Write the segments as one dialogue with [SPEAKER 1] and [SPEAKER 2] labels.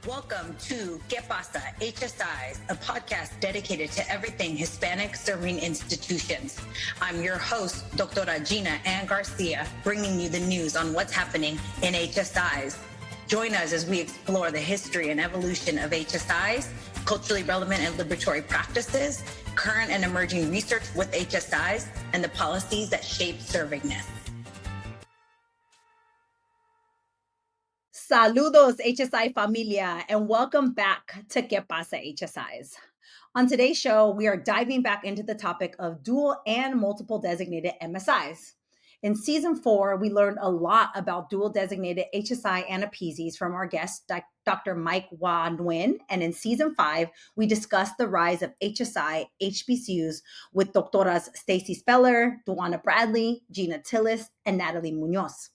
[SPEAKER 1] Welcome to ¿Qué pasa? HSIs, a podcast dedicated to everything Hispanic serving institutions. I'm your host, Dr. Gina Ann Garcia, bringing you the news on what's happening in HSIs. Join us as we explore the history and evolution of HSIs, culturally relevant and liberatory practices, current and emerging research with HSIs, and the policies that shape servingness.
[SPEAKER 2] Saludos, HSI familia, and welcome back to ¿Qué pasa? HSIs. On today's show, we are diving back into the topic of dual and multiple designated MSIs. In season 4, we learned a lot about dual designated HSI AANAPISIs from our guest, Dr. Mike Wa Nguyen. And in season 5, we discussed the rise of HSI HBCUs with Doctoras Stacy Speller, Duana Bradley, Gina Tillis, and Natalie Munoz.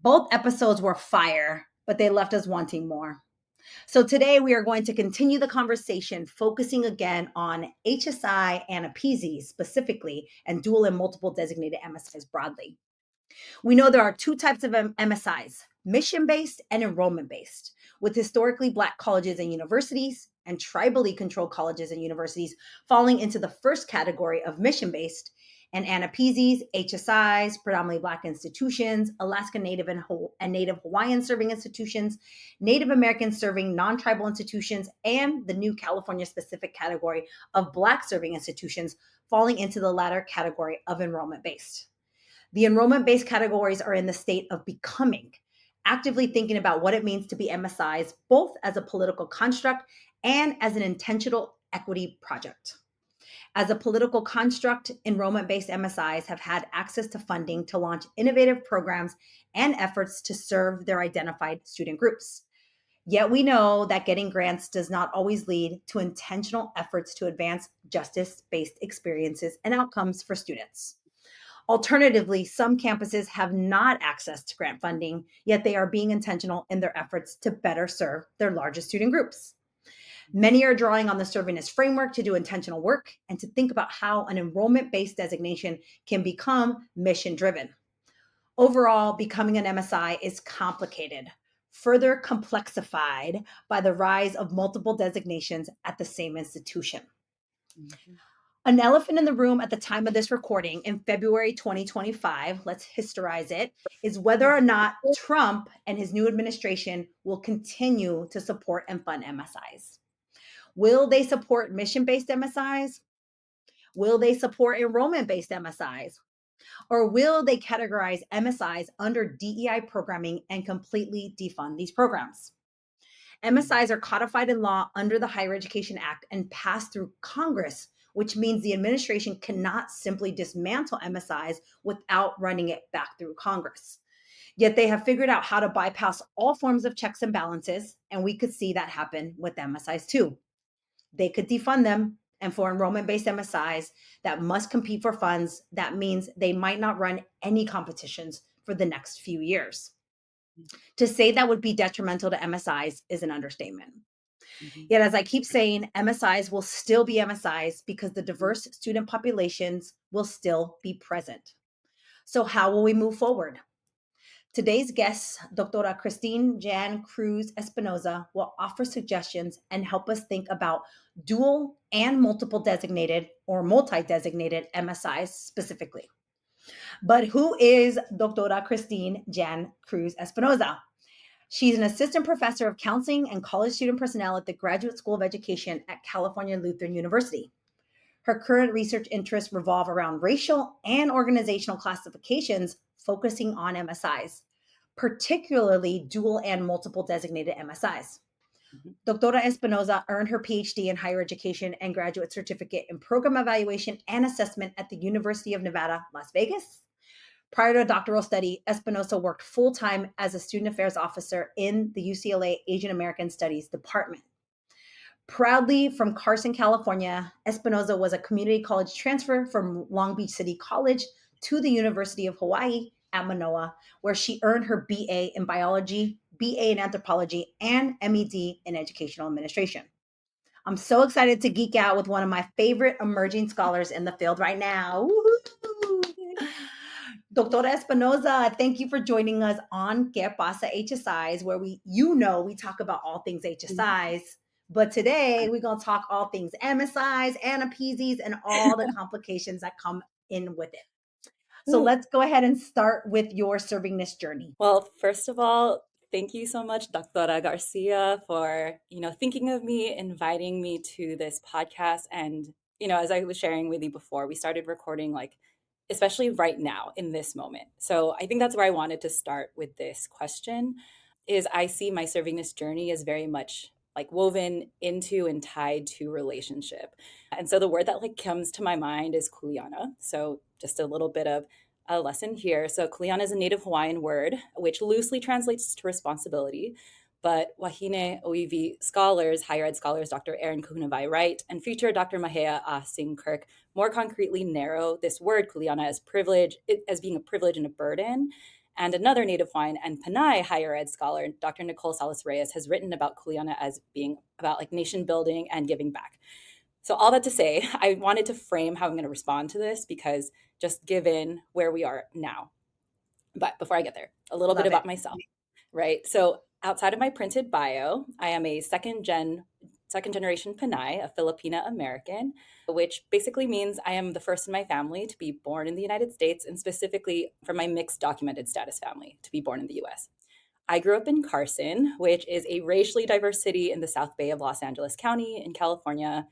[SPEAKER 2] Both episodes were fire, but they left us wanting more. So today we are going to continue the conversation, focusing again on HSI AANAPISI specifically and dual and multiple designated MSIs broadly. We know there are two types of MSIs, mission-based and enrollment-based, with historically Black colleges and universities and tribally controlled colleges and universities falling into the first category of mission-based, and AANAPISIs, HSIs, predominantly Black institutions, Alaska Native and Native Hawaiian serving institutions, Native American serving non-tribal institutions, and the new California-specific category of Black serving institutions falling into the latter category of enrollment-based. The enrollment-based categories are in the state of becoming, actively thinking about what it means to be MSIs, both as a political construct and as an intentional equity project. As a political construct, enrollment-based MSIs have had access to funding to launch innovative programs and efforts to serve their identified student groups. Yet we know that getting grants does not always lead to intentional efforts to advance justice-based experiences and outcomes for students. Alternatively, some campuses have not access to grant funding, yet they are being intentional in their efforts to better serve their largest student groups. Many are drawing on the servingness framework to do intentional work and to think about how an enrollment-based designation can become mission-driven. Overall, becoming an MSI is complicated, further complexified by the rise of multiple designations at the same institution. Mm-hmm. An elephant in the room at the time of this recording in February 2025, let's historize it, is whether or not Trump and his new administration will continue to support and fund MSIs. Will they support mission-based MSIs? Will they support enrollment-based MSIs? Or will they categorize MSIs under DEI programming and completely defund these programs? MSIs are codified in law under the Higher Education Act and pass through Congress, which means the administration cannot simply dismantle MSIs without running it back through Congress. Yet they have figured out how to bypass all forms of checks and balances, and we could see that happen with MSIs too. They could defund them, and for enrollment-based MSIs that must compete for funds, that means they might not run any competitions for the next few years. To say that would be detrimental to MSIs is an understatement. Mm-hmm. Yet, as I keep saying, MSIs will still be MSIs because the diverse student populations will still be present. So how will we move forward? Today's guest, Dr. Kristine Jan Cruz Espinoza, will offer suggestions and help us think about dual and multiple designated or multi-designated MSIs specifically. But who is Dr. Kristine Jan Cruz Espinoza? She's an assistant professor of counseling and college student personnel at the Graduate School of Education at California Lutheran University. Her current research interests revolve around racial and organizational classifications, focusing on MSIs, particularly dual and multiple designated MSIs. Mm-hmm. Dr. Espinoza earned her PhD in higher education and graduate certificate in program evaluation and assessment at the University of Nevada, Las Vegas. Prior to a doctoral study, Espinoza worked full-time as a student affairs officer in the UCLA Asian American Studies Department. Proudly from Carson, California, Espinoza was a community college transfer from Long Beach City College to the University of Hawaii at Manoa, where she earned her BA in biology, BA in anthropology, and MED in educational administration. I'm so excited to geek out with one of my favorite emerging scholars in the field right now. Woo-hoo! Doctora Espinoza, thank you for joining us on Que Pasa HSIs, where we talk about all things HSIs. But today we're going to talk all things MSIs, AANAPISIs, and all the complications that come in with it. So let's go ahead and start with your servingness journey.
[SPEAKER 3] Well, first of all, thank you so much, Doctora Garcia, for, thinking of me, inviting me to this podcast. And, as I was sharing with you before, we started recording especially right now in this moment. So I think that's where I wanted to start with this question is I see my servingness journey as very much like woven into and tied to relationship. And so the word that comes to my mind is kuleana. So just a little bit of a lesson here. So kuleana is a native Hawaiian word, which loosely translates to responsibility. But Wahine Oiwi scholars, higher ed scholars, Dr. Aaron Kuhnavai Wright and future Dr. Mahea Singh Kirk more concretely narrow this word kuleana as privilege, as being a privilege and a burden. And another native Hawaiian and Panay higher ed scholar, Dr. Nicole Salas Reyes, has written about kuleana as being about nation building and giving back. So all that to say, I wanted to frame how I'm going to respond to this because just given where we are now. But before I get there, a little bit about myself, right? So outside of my printed bio, I am a second generation Panay, a Filipina American, which basically means I am the first in my family to be born in the United States, and specifically for my mixed documented status family to be born in the US. I grew up in Carson, which is a racially diverse city in the South Bay of Los Angeles County in California.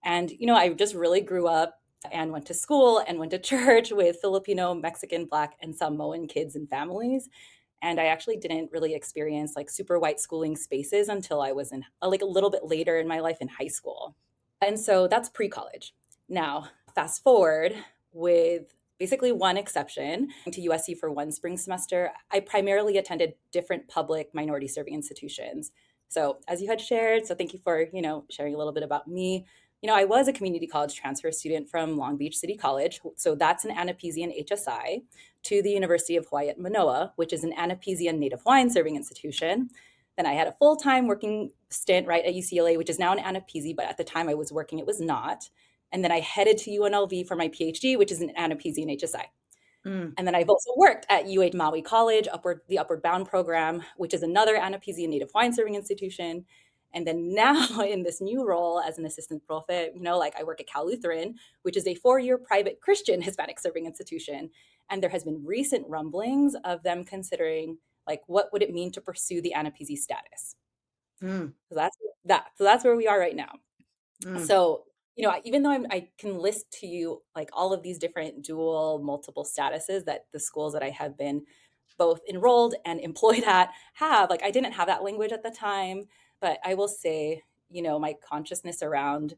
[SPEAKER 3] And, I just really grew up and went to school and went to church with Filipino, Mexican, Black, and Samoan kids and families. And I actually didn't really experience super white schooling spaces until I was in a little bit later in my life in high school. And so that's pre-college. Now, fast forward with basically one exception to USC for one spring semester, I primarily attended different public minority serving institutions. So as you had shared, so thank you for, sharing a little bit about me. I was a community college transfer student from Long Beach City College. So that's an AANAPISI and HSI to the University of Hawaii at Manoa, which is an AANAPISI and Native Hawaiian serving institution. Then I had a full-time working stint right at UCLA, which is now an AANAPISI, but at the time I was working, it was not. And then I headed to UNLV for my PhD, which is an AANAPISI and HSI. And then I've also worked at UH Maui College, the Upward Bound program, which is another AANAPISI and Native Hawaiian serving institution. And then now in this new role as an assistant prophet, I work at Cal Lutheran, which is a 4-year private Christian Hispanic serving institution. And there has been recent rumblings of them considering, what would it mean to pursue the AANAPISI status? So that's that. So that's where we are right now. So, even though I can list to you all of these different dual multiple statuses that the schools that I have been both enrolled and employed at have, I didn't have that language at the time. But I will say, my consciousness around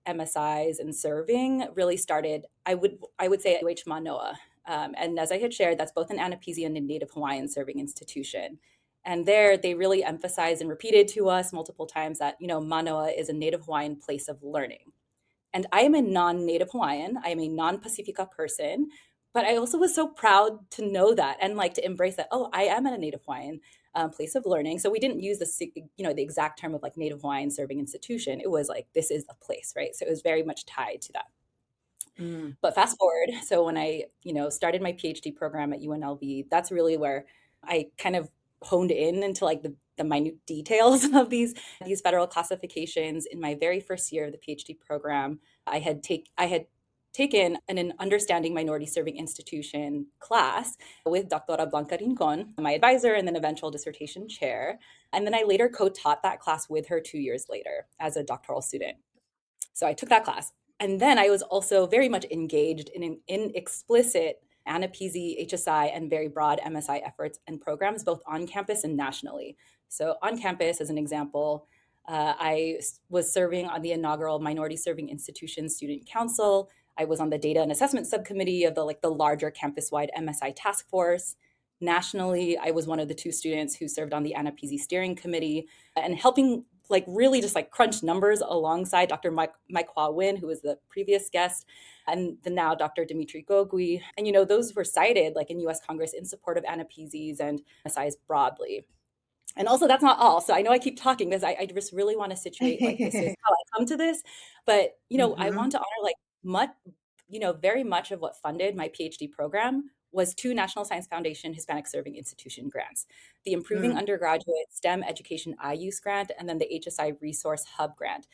[SPEAKER 3] MSIs and serving really started, I would say at UH Manoa. And as I had shared, that's both an AANAPISI and a Native Hawaiian serving institution. And there they really emphasized and repeated to us multiple times that, Manoa is a Native Hawaiian place of learning. And I am a non-Native Hawaiian. I am a non-Pacifica person. But I also was so proud to know that and to embrace that, oh, I am at a Native Hawaiian place of learning. So we didn't use the exact term of Native Hawaiian serving institution. It was this is a place, right? So it was very much tied to that. But fast forward, so when I, started my PhD program at UNLV, that's really where I kind of honed in into the minute details of these federal classifications. In my very first year of the PhD program, I had taken an Understanding Minority Serving Institution class with Dra. Blanca Rincon, my advisor and then eventual dissertation chair. And then I later co-taught that class with her 2 years later as a doctoral student. So I took that class. And then I was also very much engaged in explicit AANAPISI, HSI, and very broad MSI efforts and programs, both on campus and nationally. So on campus, as an example, I was serving on the inaugural Minority Serving Institution Student Council. I was on the Data and Assessment Subcommittee of the larger campus-wide MSI task force. Nationally, I was one of the 2 students who served on the AANAPISI steering committee and helping really just crunch numbers alongside Dr. Mike Hua Win, who was the previous guest, and the now Dr. Dimitri Gogui. And, those were cited in US Congress in support of AANAPISIs and MSIs broadly. And also that's not all. So I know I keep talking because I just really want to situate this is how I come to this. But, I want to honor much, very much of what funded my PhD program was 2 National Science Foundation Hispanic Serving Institution grants, the Improving
[SPEAKER 2] Mm,
[SPEAKER 3] Undergraduate STEM Education I-Use grant, and then the HSI Resource Hub grant.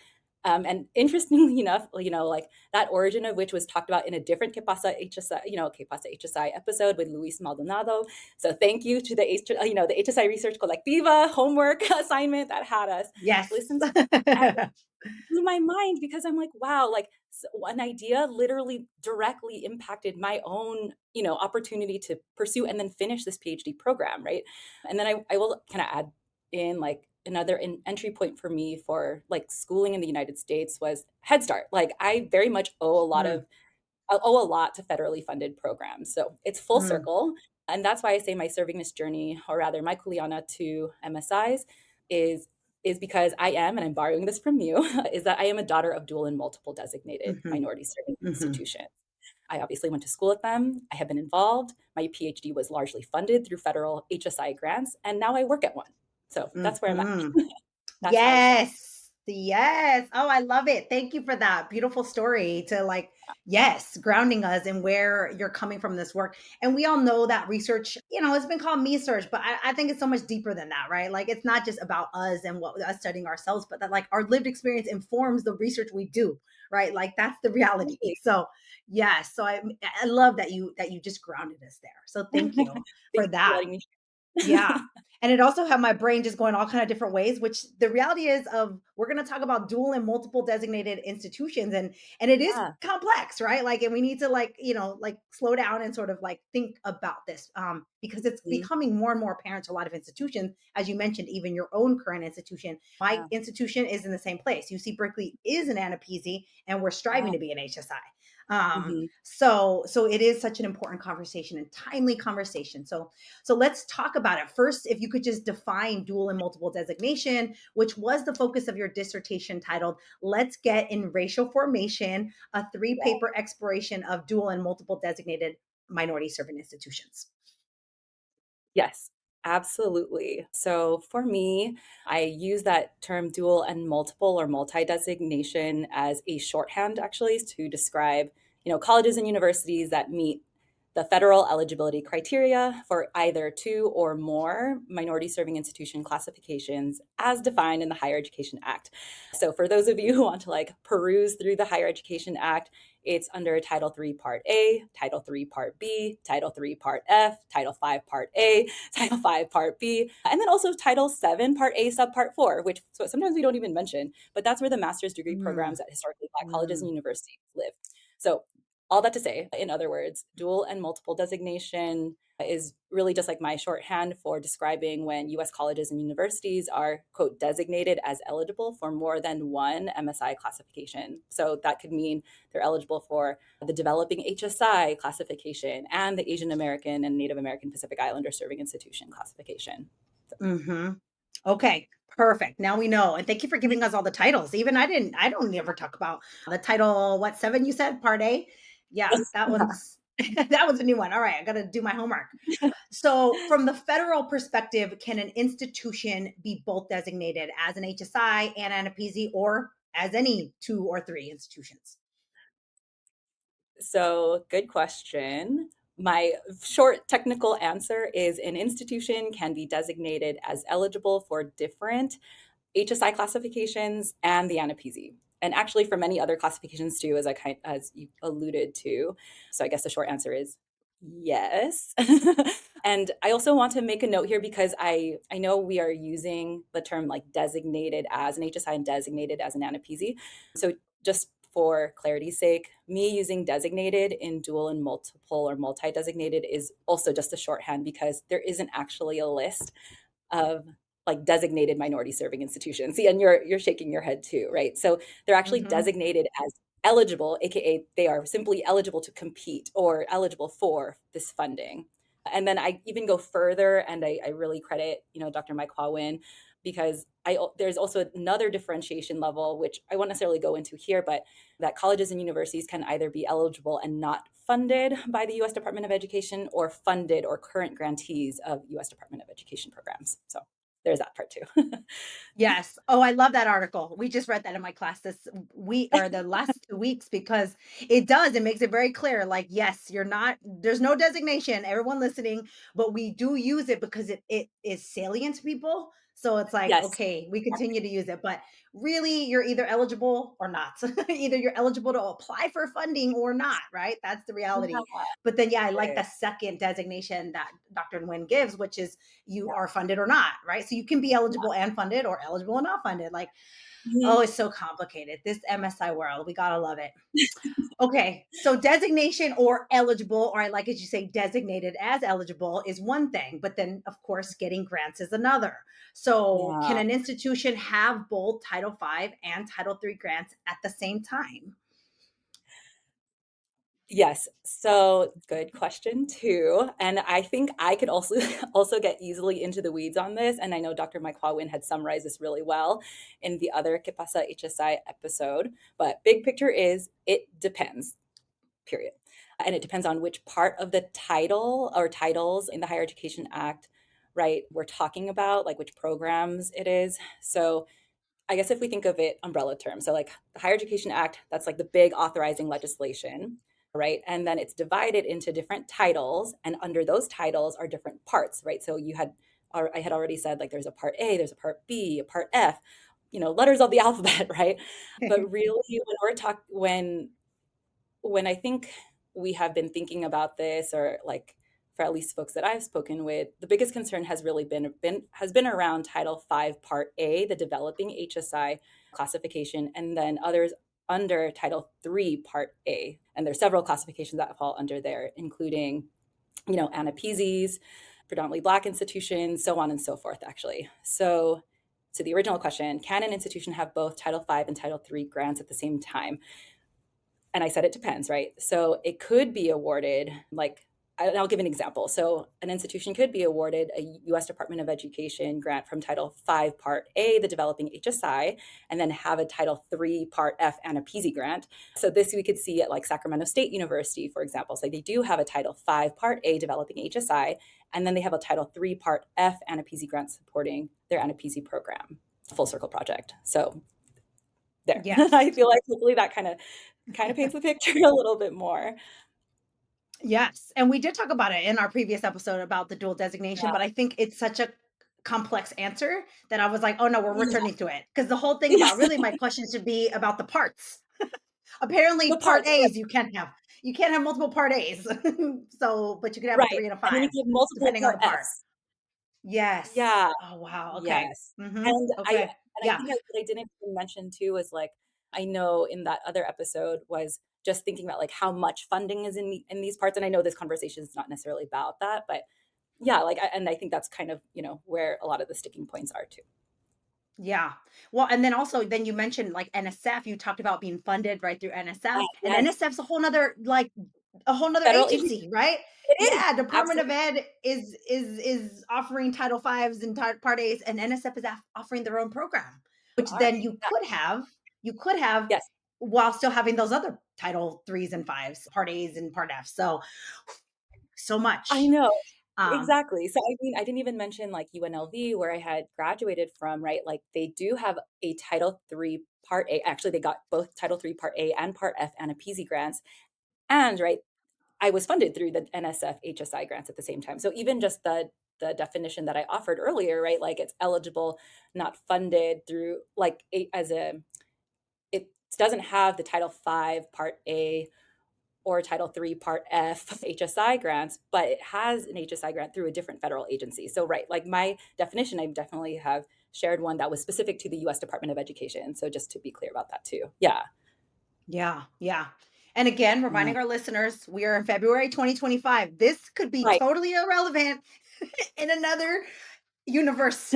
[SPEAKER 3] And interestingly enough, like that origin of which was talked about in a different Que Pasa HSI, Que Pasa HSI episode with Luis Maldonado. So thank you to the HSI Research Colectiva homework assignment that had us
[SPEAKER 2] yes.
[SPEAKER 3] listen to. And it blew my mind because I'm like, wow, like an idea literally directly impacted my own, opportunity to pursue and then finish this PhD program, right? And then I will kind of add in like another entry point for me for like schooling in the United States was Head Start. Like I very much
[SPEAKER 2] Mm,
[SPEAKER 3] I owe a lot to federally funded programs. So it's full
[SPEAKER 2] mm,
[SPEAKER 3] circle. And that's why I say my servingness journey, or rather my kuleana to MSIs is is because I am, and I'm borrowing this from you, is that I am a daughter of dual and multiple designated
[SPEAKER 2] mhm,
[SPEAKER 3] minority serving
[SPEAKER 2] mhm,
[SPEAKER 3] institutions. I obviously went to school at them. I have been involved. My PhD was largely funded through federal HSI grants, and now I work at one. So that's where I'm at.
[SPEAKER 2] mhm.
[SPEAKER 3] That's how it started.
[SPEAKER 2] Yes. Yes. Oh, I love it. Thank you for that beautiful story to like, yes, grounding us in where you're coming from this work. And we all know that research, it's been called me search, but I think it's so much deeper than that, right? Like it's not just about us and what us studying ourselves, but that like our lived experience informs the research we do, right? Like that's the reality. So yes. So I love that you just grounded us there. So thank you
[SPEAKER 3] Thank
[SPEAKER 2] for
[SPEAKER 3] you for
[SPEAKER 2] that.
[SPEAKER 3] letting me
[SPEAKER 2] Yeah.
[SPEAKER 3] share.
[SPEAKER 2] And it also had my brain just going all kind of different ways, which the reality is of we're going to talk about dual and multiple designated institutions and it is
[SPEAKER 3] Yeah.
[SPEAKER 2] complex, right? Like and we need to like, like slow down and sort of like think about this because it's
[SPEAKER 3] Mhm.
[SPEAKER 2] becoming more and more apparent to a lot of institutions as you mentioned even your own current institution. My
[SPEAKER 3] Yeah.
[SPEAKER 2] institution is in the same place. UC Berkeley is an AANAPISI and we're striving
[SPEAKER 3] Yeah.
[SPEAKER 2] to be an HSI. Um
[SPEAKER 3] Mhm.
[SPEAKER 2] so it is such an important conversation and timely conversation. So let's talk about it. First, if you could just define dual and multiple designation, which was the focus of your dissertation titled Let's Get in Racial Formation, a 3-paper exploration of dual and multiple designated minority serving institutions.
[SPEAKER 3] Yes, absolutely. So for me, I use that term dual and multiple or multi-designation as a shorthand actually to describe, colleges and universities that meet the federal eligibility criteria for either 2 or more minority serving institution classifications as defined in the Higher Education Act. So for those of you who want to like peruse through the Higher Education Act, it's under Title III Part A, Title III Part B, Title III Part F, Title V Part A, Title V Part B, and then also Title VII Part A Subpart 4, which so sometimes we don't even mention, but that's where the master's degree
[SPEAKER 2] Mm,
[SPEAKER 3] programs at historically Black colleges and
[SPEAKER 2] mm,
[SPEAKER 3] universities live. So all that to say, in other words, dual and multiple designation is really just like my shorthand for describing when US colleges and universities are, quote, designated as eligible for more than one MSI classification. So that could mean they're eligible for the developing HSI classification and the Asian American and Native American Pacific Islander Serving Institution classification. So,
[SPEAKER 2] hmm Okay, perfect. Now we know. And thank you for giving us all the titles. Even I don't ever talk about the title, what, 7 you said, part A? Yeah, that one's that was a new one. All right, I got to do my homework. So, from the federal perspective, can an institution be both designated as an HSI and an APISI or as any 2 or 3 institutions?
[SPEAKER 3] so good question. My short technical answer is an institution can be designated as eligible for different HSI classifications and the AANAPISI, and actually for many other classifications too, as you alluded to. So I guess the short answer is yes. And I also want to make a note here because I know we are using the term like designated as an HSI and designated as an AANAPISI. So just for clarity's sake, me using designated in dual and multiple or multi-designated is also just a shorthand because there isn't actually a list of like designated minority serving institutions. See, and you're shaking your head too, right? So they're actually
[SPEAKER 2] Mhm.
[SPEAKER 3] designated as eligible, aka they are simply eligible to compete or eligible for this funding. And then I even go further, and I really credit Dr. Mike Hawin because there's also another differentiation level, which I won't necessarily go into here, but that colleges and universities can either be eligible and not funded by the U.S. Department of Education or funded or current grantees of U.S. Department of Education programs. So there's that part too.
[SPEAKER 2] Yes. Oh, I love that article. We just read that in my class this week or the last 2 weeks because it makes it very clear. Like, yes, there's no designation, everyone listening, but we do use it because it is salient to people. So it's like,
[SPEAKER 3] Yes.
[SPEAKER 2] okay, we continue to use it, but really you're either eligible or not. Either you're eligible to apply for funding or not, right? That's the
[SPEAKER 3] Yeah,
[SPEAKER 2] reality. But then, yeah, I like
[SPEAKER 3] right.
[SPEAKER 2] the second designation that Dr. Nguyen gives, which is you
[SPEAKER 3] Yeah.
[SPEAKER 2] are funded or not, right? So you can be
[SPEAKER 3] Yeah.
[SPEAKER 2] eligible and funded or eligible and not funded. Like, oh,
[SPEAKER 3] Mhm.
[SPEAKER 2] it's so complicated. This MSI world, we gotta love it. Okay, so designation or eligible, or I like as you say, designated as eligible is one thing, but then of course getting grants is another. So can
[SPEAKER 3] Yeah.
[SPEAKER 2] an institution have both Title V and Title III grants at the same time?
[SPEAKER 3] Yes. So good question too. And I think I could also also get easily into the weeds on this. And I know Dr. Mike Hwawin had summarized this really well in the other Que Pasa HSI episode. But big picture is it depends, period. And it depends on which part of the title or titles in the Higher Education Act, right, we're talking about, like which programs it is. So I guess if we think of it umbrella terms, so like the Higher Education Act, that's like the big authorizing legislation, right? And then it's divided into different titles, and under those titles are different parts, right? So I had already said like there's a part A, there's a part B, a part F, letters of the alphabet, right? But really, when I think we have been thinking about this, or like for at least folks that I've spoken with, the biggest concern has really been around Title V Part A, the developing HSI classification, and then others under Title III Part A. And there's several classifications that fall under there, including, AANAPISIs, predominantly Black institutions, so on and so forth, actually. So to the original question, can an institution have both Title V and Title III grants at the same time? And I said it depends, right? So it could be awarded, like, and I'll give an example. So an institution could be awarded a U.S. Department of Education grant from Title V Part A, the developing HSI, and then have a Title III Part F AANAPISI grant. So this we could see at like Sacramento State University, for example. So they do have a Title V Part A developing HSI, and then they have a Title III Part F AANAPISI grant supporting their AANAPISI program, full circle project. So there,
[SPEAKER 2] Yes.
[SPEAKER 3] I feel like hopefully that kind of paints the picture a little bit more.
[SPEAKER 2] Yes, and we did talk about it in our previous episode about the dual
[SPEAKER 3] Yeah.
[SPEAKER 2] designation, but I think it's such a complex answer that I was like, "Oh no, we're
[SPEAKER 3] Yeah.
[SPEAKER 2] returning to it." Because the whole thing
[SPEAKER 3] Yeah.
[SPEAKER 2] about really my question should be about the parts.
[SPEAKER 3] The
[SPEAKER 2] Apparently, part
[SPEAKER 3] parts,
[SPEAKER 2] A's you can't have. You can't have multiple part A's. So, but you can have a
[SPEAKER 3] right.
[SPEAKER 2] 3 and a
[SPEAKER 3] And then you
[SPEAKER 2] 5
[SPEAKER 3] have multiple
[SPEAKER 2] depending on
[SPEAKER 3] part
[SPEAKER 2] the part.
[SPEAKER 3] Fs.
[SPEAKER 2] Yes.
[SPEAKER 3] Yeah.
[SPEAKER 2] Oh wow. Okay.
[SPEAKER 3] Yes.
[SPEAKER 2] Mhm.
[SPEAKER 3] And
[SPEAKER 2] Okay.
[SPEAKER 3] I
[SPEAKER 2] Yeah.
[SPEAKER 3] think what I didn't even mention too is like, I know in that other episode was just thinking about like how much funding is in these parts. And I know this conversation is not necessarily about that, but yeah, like, and I think that's kind of, where a lot of the sticking points are too.
[SPEAKER 2] Yeah. Well, and then also then you mentioned like NSF, you talked about being funded right through NSF, and
[SPEAKER 3] Yes.
[SPEAKER 2] NSF's a whole nother like a whole nother
[SPEAKER 3] Federal agency.
[SPEAKER 2] agency, right?
[SPEAKER 3] It is.
[SPEAKER 2] Yeah, Department of
[SPEAKER 3] Absolutely.
[SPEAKER 2] Ed is offering Title Fives and Part A's, and NSF is offering their own program, which
[SPEAKER 3] Are.
[SPEAKER 2] then you could have
[SPEAKER 3] Yes.
[SPEAKER 2] while still having those other Title Threes and Fives, Part A's and Part F. So
[SPEAKER 3] I
[SPEAKER 2] much.
[SPEAKER 3] know.
[SPEAKER 2] Um,
[SPEAKER 3] Exactly. So, I mean, I didn't even mention like UNLV, where I had graduated from, right? Like they do have a Title III Part A. Actually, they got both Title III Part A and Part F AANAPISI grants. And right, I was funded through the NSF HSI grants at the same time. So even just the definition that I offered earlier, right? Like it's eligible, not funded through like it doesn't have the Title V Part A or Title III Part F HSI grants, but it has an HSI grant through a different federal agency. So, right, like my definition, I definitely have shared one that was specific to the US Department of Education. So, just to be clear about that too. Yeah.
[SPEAKER 2] yeah, yeah. And again,
[SPEAKER 3] Yeah.
[SPEAKER 2] reminding our listeners, we are in February 2025. This could be
[SPEAKER 3] Right.
[SPEAKER 2] totally irrelevant in another universe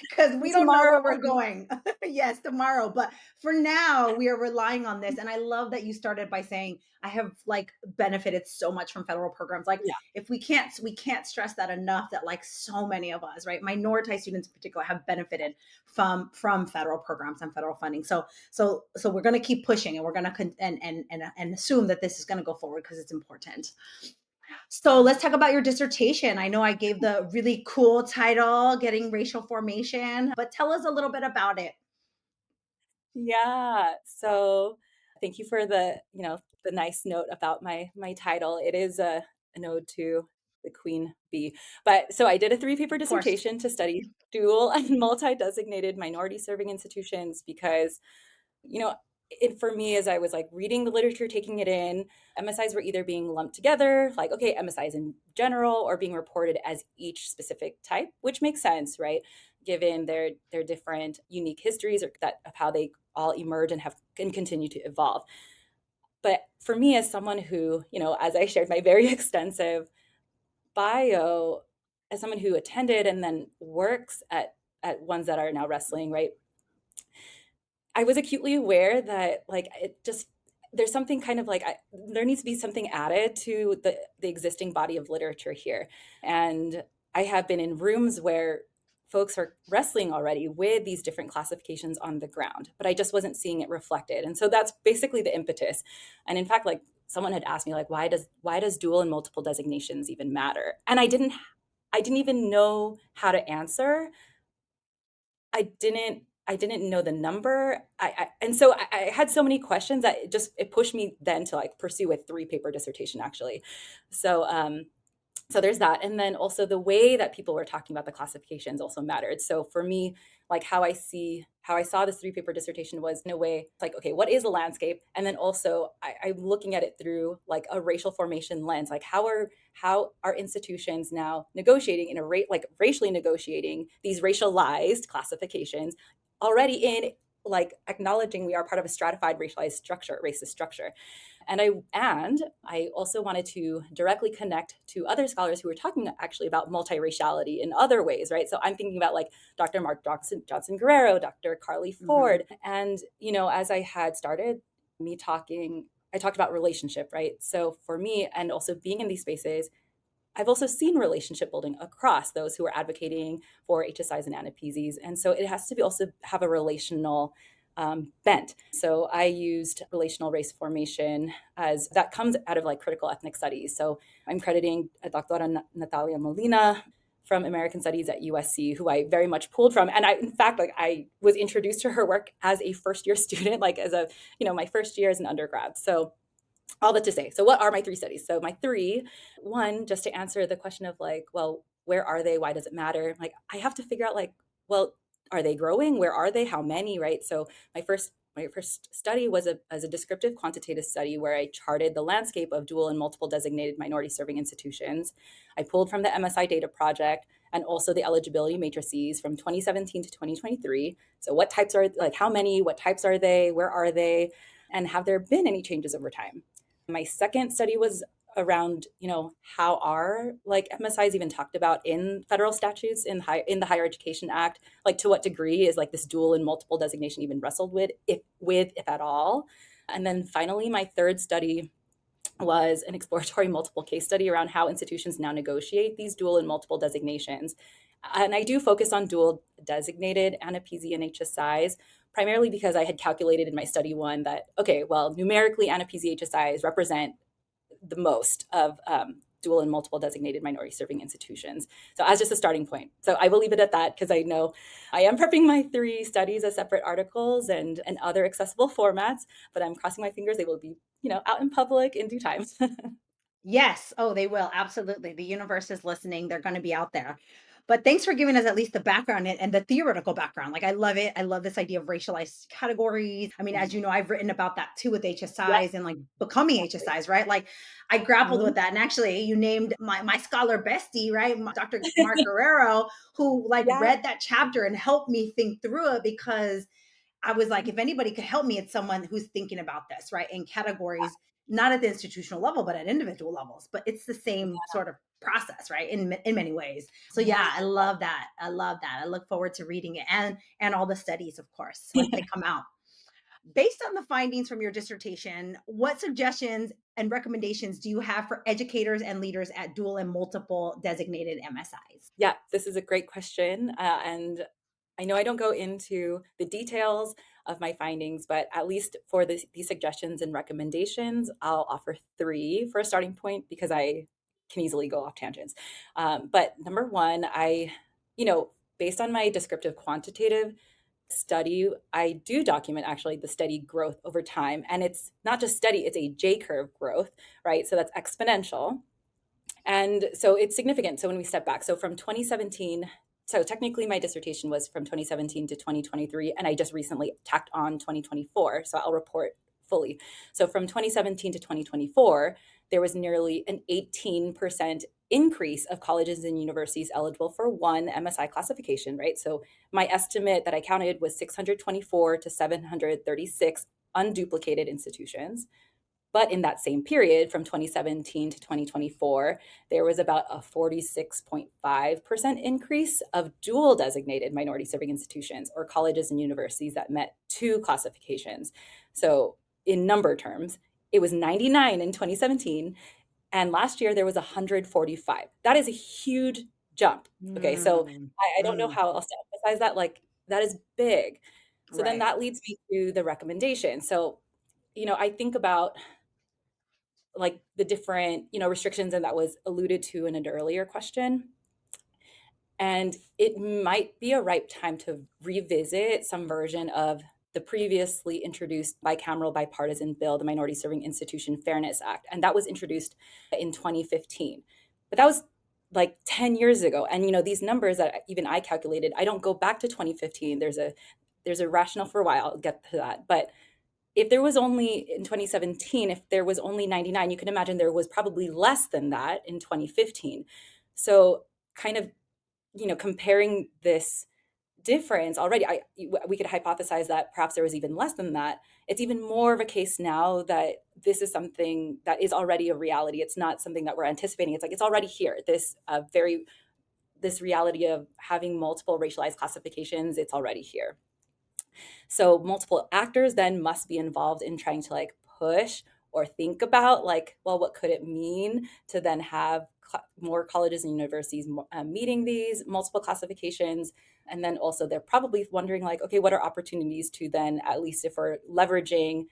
[SPEAKER 2] because we don't know
[SPEAKER 3] Tomorrow.
[SPEAKER 2] where we're going. Yes, tomorrow. But for now, we are relying on this. And I love that you started by saying, I have like benefited so much from federal programs. Like
[SPEAKER 3] Yeah.
[SPEAKER 2] if we can't stress that enough that like so many of us, right? Minoritized students in particular have benefited from federal programs and federal funding. So we're going to keep pushing and we're going to and assume that this is going to go forward because it's important. So let's talk about your dissertation. I know I gave the really cool title, Getting Racial Formation, but tell us a little bit about it.
[SPEAKER 3] Yeah. So thank you for the nice note about my title. It is an ode to the queen bee. But so I did a 3-paper
[SPEAKER 2] Of course.
[SPEAKER 3] dissertation to study dual and multi-designated minority serving institutions because, you know, it for me as I was like reading the literature, taking it in, MSIs were either being lumped together, like, okay, MSIs in general, or being reported as each specific type, which makes sense, right? Given their different unique histories or that of how they all emerge and have and continue to evolve. But for me, as someone who, as I shared my very extensive bio, as someone who attended and then works at ones that are now wrestling, right? I was acutely aware that like it just there's something kind of like there needs to be something added to the existing body of literature here. And I have been in rooms where folks are wrestling already with these different classifications on the ground, but I just wasn't seeing it reflected. And so that's basically the impetus. And in fact, like someone had asked me like why does dual and multiple designations even matter? And I didn't even know how to answer. I didn't know the number. And so I had so many questions that it pushed me then to like pursue a 3-paper dissertation actually. So so there's that. And then also the way that people were talking about the classifications also mattered. So for me, like how I saw this 3-paper dissertation was in a way like, okay, what is the landscape? And then also I'm looking at it through like a racial formation lens. Like how are institutions now negotiating in a like racially negotiating these racialized classifications already in like acknowledging we are part of a stratified racialized structure, racist structure. And I also wanted to directly connect to other scholars who were talking actually about multiraciality in other ways, right? So I'm thinking about like Dr. Mark Johnson Guerrero, Dr. Carly
[SPEAKER 2] Mhm.
[SPEAKER 3] Ford. And, as I had started I talked about relationship, right? So for me, and also being in these spaces, I've also seen relationship building across those who are advocating for HSIs and AANAPISIs. And so it has to be also have a relational bent. So I used relational race formation as that comes out of like critical ethnic studies. So I'm crediting Dr. Natalia Molina from American Studies at USC, who I very much pulled from. And in fact, like I was introduced to her work as a first year student, like as my first year as an undergrad. So all that to say. So what are my 3 studies? So my 3, one, just to answer the question of like, well, where are they? Why does it matter? Like I have to figure out like, well, are they growing? Where are they? How many? Right. So my first study was as a descriptive quantitative study where I charted the landscape of dual and multiple designated minority serving institutions. I pulled from the MSI data project and also the eligibility matrices from 2017 to 2023. So what types are like how many, what types are they, where are they, and have there been any changes over time? My second study was around, how are like MSIs even talked about in federal statutes in the Higher Education Act? Like to what degree is like this dual and multiple designation even wrestled if at all? And then finally, my third study was an exploratory multiple case study around how institutions now negotiate these dual and multiple designations. And I do focus on dual designated AANAPISI and HSIs, primarily because I had calculated in my study one that, okay, well, numerically AANAPISI HSIs represent the most of dual and multiple designated minority serving institutions. So as just a starting point. So I will leave it at that because I know I am prepping my 3 studies as separate articles and other accessible formats, but I'm crossing my fingers they will be, out in public in due time.
[SPEAKER 2] Yes. Oh, they will. Absolutely. The universe is listening. They're going to be out there. But thanks for giving us at least the background and the theoretical background. Like, I love it. I love this idea of racialized categories. I mean, as you know, I've written about that too with
[SPEAKER 3] Yes,
[SPEAKER 2] HSIs and like becoming
[SPEAKER 3] exactly.
[SPEAKER 2] HSIs, right? Like, I grappled with
[SPEAKER 3] Mhm.
[SPEAKER 2] that. And actually, you named my scholar bestie, right? Dr. Mark Guerrero, who like
[SPEAKER 3] Yeah.
[SPEAKER 2] read that chapter and helped me think through it because I was like, if anybody could help me, it's someone who's thinking about this, right? In categories, not at the institutional level, but at individual levels. But it's the same sort of process, right? In many ways. So
[SPEAKER 3] Yeah.
[SPEAKER 2] yeah, I love that. I love that. I look forward to reading it and all the studies, of course, once they come out. Based on the findings from your dissertation, what suggestions and recommendations do you have for educators and leaders at dual and multiple designated MSIs?
[SPEAKER 3] Yeah, this is a great question. And I know I don't go into the details of my findings, but at least for these suggestions and recommendations, I'll offer 3 for a starting point because I can easily go off tangents. But number one, based on my descriptive quantitative study, I do document actually the steady growth over time. And it's not just steady, it's a J curve growth, right? So that's exponential. And so it's significant. So when we step back, so from 2017, so technically my dissertation was from 2017 to 2023, and I just recently tacked on 2024. So I'll report fully. So from 2017 to 2024, there was nearly an 18% increase of colleges and universities eligible for one MSI classification, right? So my estimate that I counted was 624 to 736 unduplicated institutions. But in that same period, from 2017 to 2024, there was about a 46.5% increase of dual designated minority serving institutions or colleges and universities that met two classifications. So in number terms, it was 99 in 2017, and last year there was 145. That is a huge jump. Okay, so I don't know how else to emphasize that. Like, that is big. So then that leads me to the recommendation. So, I think about like the different, restrictions, and that was alluded to in an earlier question. And it might be a ripe time to revisit some version of the previously introduced bicameral bipartisan bill, the Minority Serving Institution Fairness Act. And that was introduced in 2015. But that was like 10 years ago. And, these numbers that even I calculated, I don't go back to 2015. There's a rationale for why. I'll get to that. But if there was only in 2017, if there was only 99, you can imagine there was probably less than that in 2015. So kind of, comparing this difference already, we could hypothesize that perhaps there was even less than that. It's even more of a case now that this is something that is already a reality. It's not something that we're anticipating. It's like it's already here. This reality of having multiple racialized classifications, it's already here. So multiple actors then must be involved in trying to like push or think about like, well, what could it mean to then have more colleges and universities meeting these multiple classifications? And then also they're probably wondering like, okay, what are opportunities to then, at least if we're leveraging,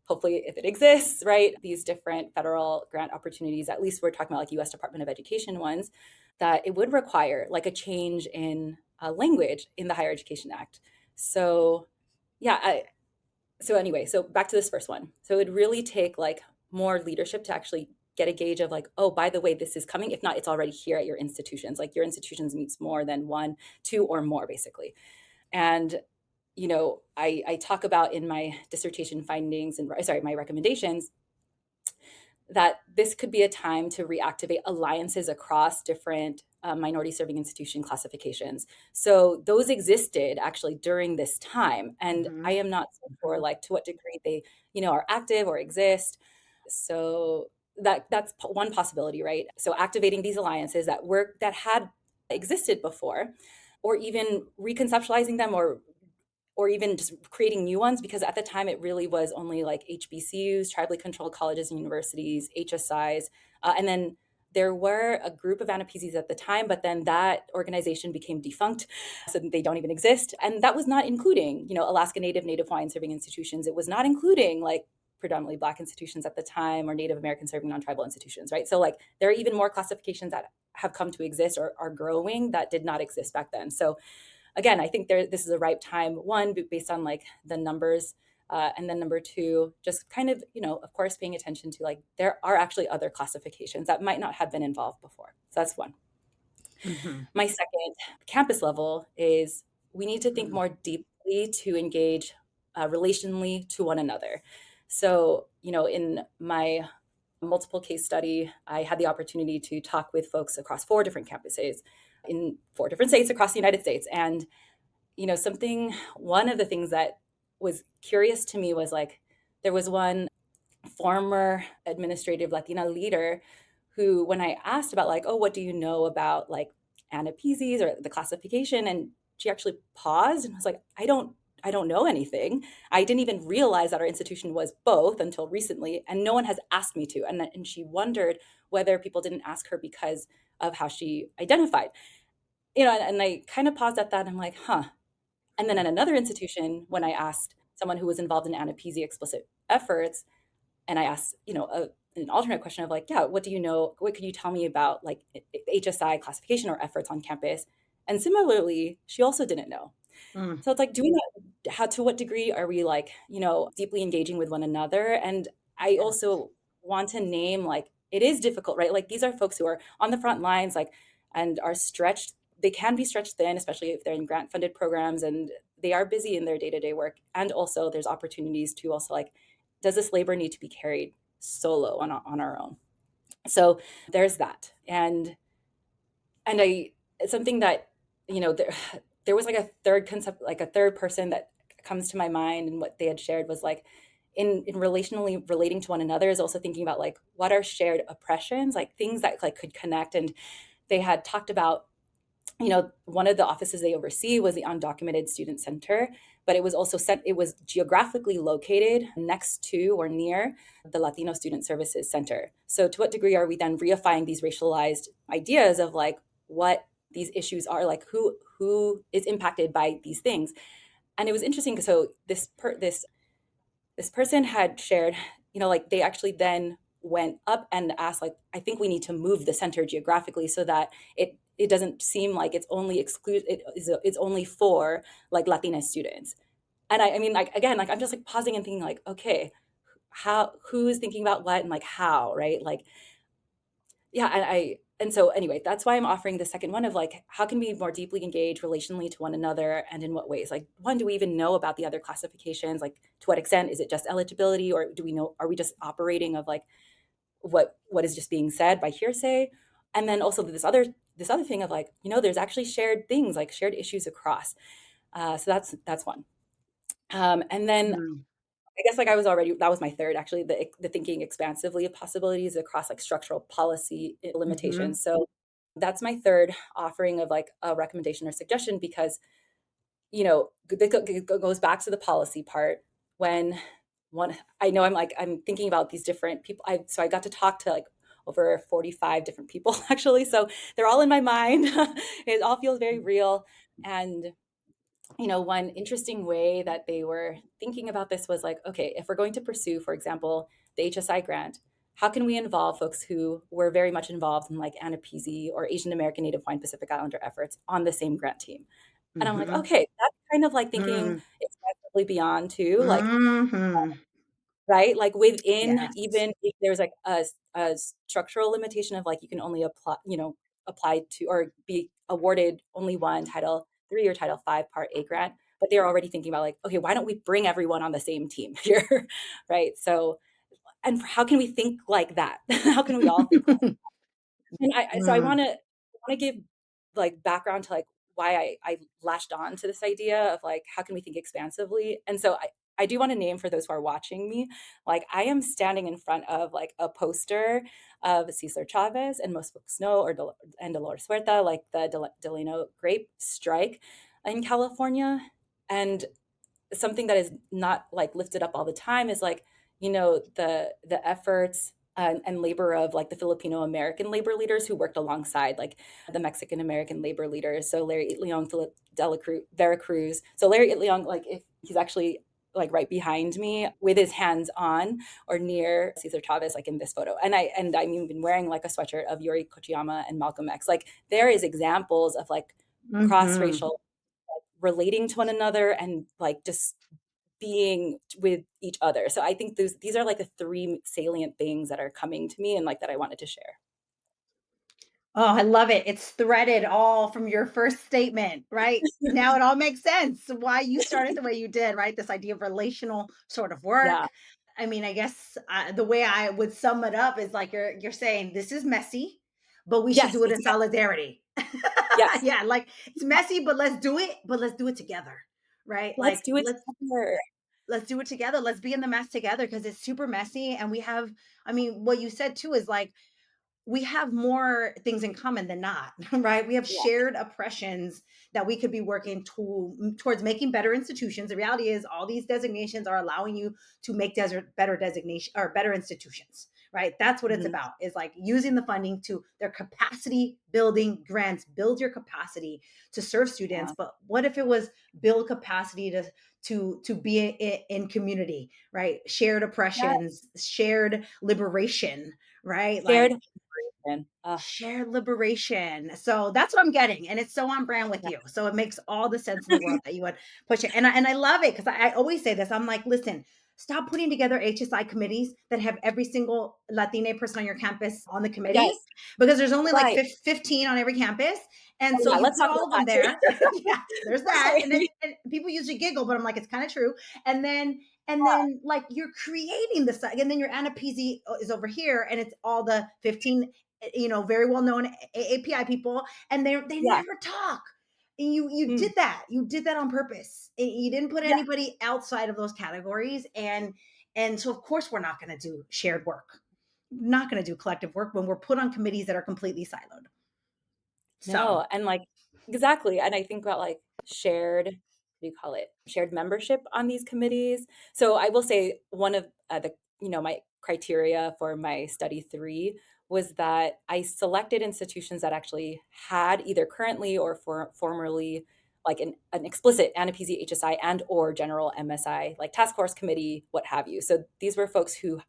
[SPEAKER 3] hopefully if it exists, right, these different federal grant opportunities, at least we're talking about like US Department of Education ones, that it would require like a change in language in the Higher Education Act. So so back to this first one. So it would really take like more leadership to actually get a gauge of like, oh, by the way, this is coming. If not, it's already here at your institutions. Like your institutions meets more than one, two, or more basically. And, I talk about in my dissertation findings and my recommendations that this could be a time to reactivate alliances across different minority serving institution classifications. So those existed actually during this time. And I am not sure like to what degree they, are active or exist. So that's one possibility, right? So activating these alliances that had existed before, or even reconceptualizing them or even just creating new ones, because at the time it really was only like HBCUs, tribally controlled colleges and universities, HSIs, and then there were a group of AANAPISIs at the time, but then that organization became defunct, so they don't even exist. And that was not including, Alaska Native Hawaiian serving institutions. It was not including like predominantly Black institutions at the time or Native American serving non-tribal institutions, right? So like there are even more classifications that have come to exist or are growing that did not exist back then. So again, I think this is a ripe time, one, based on like the numbers, and then number two, just kind of, of course, paying attention to like, there are actually other classifications that might not have been involved before. So that's one. My second, campus level, is we need to think more deeply to engage relationally to one another. So, in my multiple case study, I had the opportunity to talk with folks across 4 different campuses in 4 different states across the United States. And, one of the things that was curious to me was like, there was one former administrative Latina leader who, when I asked about like, oh, what do you know about like AANAPISIs or the classification? And she actually paused and was like, I don't know anything. I didn't even realize that our institution was both until recently, and no one has asked me to. And she wondered whether people didn't ask her because of how she identified. And I kind of paused at that. And I'm like, huh. And then at another institution, when I asked someone who was involved in AANAPISI explicit efforts, and I asked, an an alternate question of like, yeah, what do you know? What could you tell me about like HSI classification or efforts on campus? And similarly, she also didn't know.
[SPEAKER 2] Mm,
[SPEAKER 3] So it's like, do we know how, to what degree are we like, deeply engaging with one another? And I
[SPEAKER 2] yes.
[SPEAKER 3] also want to name like, it is difficult, right? Like these are folks who are on the front lines, like, and are stretched. They can be stretched thin, especially if they're in grant funded programs and they are busy in their day-to-day work. And also there's opportunities to also like, does this labor need to be carried solo on our own? So there's that. And I, it's something that, there was like a third concept, like a third person that comes to my mind, and what they had shared was like, in relationally relating to one another is also thinking about like, what are shared oppressions, like things that like could connect. And they had talked about, one of the offices they oversee was the undocumented student center, but it was also set, it was geographically located next to or near the Latino Student Services Center. So to what degree are we then reifying these racialized ideas of like what these issues are, like who is impacted by these things? And it was interesting because so this person had shared, like they actually then went up and asked, like, I think we need to move the center geographically so that it doesn't seem like it's only it's only for like Latina students. And I mean, like again, like I'm just like pausing and thinking, like, okay, who's thinking about what and like how, right? Like, yeah, and so anyway, that's why I'm offering the second one of like, how can we more deeply engage relationally to one another, and in what ways? Like, one, do we even know about the other classifications? Like, to what extent is it just eligibility, or do we know? Are we just operating of like what is just being said by hearsay? And then also this other thing of like, there's actually shared things, like shared issues across. So that's one. And then
[SPEAKER 2] Mm,
[SPEAKER 3] I guess like that was my third, actually, the thinking expansively of possibilities across like structural policy
[SPEAKER 2] mm-hmm.
[SPEAKER 3] limitations. So that's my third offering of like a recommendation or suggestion, because, it goes back to the policy part. When one, I know I'm thinking about these different people. So I got to talk to like over 45 different people actually. So they're all in my mind. It all feels very real. And one interesting way that they were thinking about this was like, okay, if we're going to pursue, for example, the HSI grant, how can we involve folks who were very much involved in like AANAPISI or Asian American Native Hawaiian Pacific Islander efforts on the same grant team? And I'm like,
[SPEAKER 2] Mm-hmm.
[SPEAKER 3] okay, that's kind of like thinking
[SPEAKER 2] Mm,
[SPEAKER 3] expansively beyond too, like,
[SPEAKER 2] mm-hmm.
[SPEAKER 3] right? Like within,
[SPEAKER 2] Yes.
[SPEAKER 3] even if there's like a structural limitation of like, you can only apply to or be awarded only one Title III or Title V Part A grant, but they're already thinking about like, okay, why don't we bring everyone on the same team here? Right. So, and how can we think like that? How can we all think like and so I
[SPEAKER 2] Mm,
[SPEAKER 3] want to give like background to like why I latched on to this idea of like, how can we think expansively? And so I do want to name, for those who are watching me, like I am standing in front of like a poster of Cesar Chavez, and most folks know, and Dolores Huerta, like the Delano grape strike in California. And something that is not like lifted up all the time is like, the efforts and labor of like the Filipino American labor leaders who worked alongside like the Mexican American labor leaders. So Larry Itliong, Vera Cruz. So Larry Itliong, like if he's actually like right behind me with his hands on or near Cesar Chavez, like in this photo. And I'm even wearing like a sweatshirt of Yuri Kochiyama and Malcolm X. Like there is examples of like
[SPEAKER 2] mm-hmm.
[SPEAKER 3] cross-racial relating to one another and like just being with each other. So I think these are like the three salient things that are coming to me and like that I wanted to share.
[SPEAKER 2] Oh, I love it. It's threaded all from your first statement, right? Now it all makes sense why you started the way you did, right? This idea of relational sort of
[SPEAKER 3] Yeah.
[SPEAKER 2] work. I mean, I guess the way I would sum it up is like you're saying this is messy, but we should
[SPEAKER 3] Yes,
[SPEAKER 2] do it in
[SPEAKER 3] exactly.
[SPEAKER 2] solidarity.
[SPEAKER 3] Yes.
[SPEAKER 2] Yeah, like it's messy, but let's do it. But let's do it together, right?
[SPEAKER 3] Let's
[SPEAKER 2] Like
[SPEAKER 3] do it together.
[SPEAKER 2] let's do it together. Let's be in the mess together because it's super messy, and we have. I mean, what you said too is like we have more things in common than not, right? We have
[SPEAKER 3] Yeah.
[SPEAKER 2] shared oppressions that we could be working towards making better institutions. The reality is all these designations are allowing you to make better designation or better institutions, right? That's what it's
[SPEAKER 3] Mhm.
[SPEAKER 2] about, is like using the funding to their capacity building grants, build your capacity to serve students.
[SPEAKER 3] Yeah.
[SPEAKER 2] But what if it was build capacity to be in community, right? Shared
[SPEAKER 3] Yeah.
[SPEAKER 2] oppressions, shared liberation, right?
[SPEAKER 3] Shared
[SPEAKER 2] Like
[SPEAKER 3] liberation.
[SPEAKER 2] shared liberation. So that's what I'm getting, and it's so on brand with
[SPEAKER 3] Yeah.
[SPEAKER 2] you. So it makes all the sense in the world that you would push it, and I love it because I always say this. I'm like, listen, stop putting together HSI committees that have every single Latina person on your campus on the
[SPEAKER 3] Yes.
[SPEAKER 2] committees, because there's only like
[SPEAKER 3] Right.
[SPEAKER 2] 15 on every campus, and
[SPEAKER 3] Oh,
[SPEAKER 2] so
[SPEAKER 3] yeah.
[SPEAKER 2] you
[SPEAKER 3] Let's
[SPEAKER 2] put
[SPEAKER 3] talk
[SPEAKER 2] all
[SPEAKER 3] about
[SPEAKER 2] of them
[SPEAKER 3] that too.
[SPEAKER 2] there. Yeah, there's that, and then
[SPEAKER 3] Okay.
[SPEAKER 2] and people usually giggle, but I'm like, it's kind of true. And then like you're creating the site, and then your AANAPISI is over here, and it's all the 15 very well known AAPI people, and they
[SPEAKER 3] Yeah.
[SPEAKER 2] never talk. And you
[SPEAKER 3] Mm.
[SPEAKER 2] did that. You did that on purpose. You didn't put
[SPEAKER 3] Yeah.
[SPEAKER 2] anybody outside of those categories, and so of course we're not going to do shared work. Not going to do collective work when we're put on committees that are completely siloed. So
[SPEAKER 3] No, and like exactly. And I think about like shared, what do you call it? Shared membership on these committees. So I will say one of my criteria for my study 3 was that I selected institutions that actually had either currently or formerly like an explicit ANAPISI HSI and or general MSI, like task force committee, what have you. So these were folks who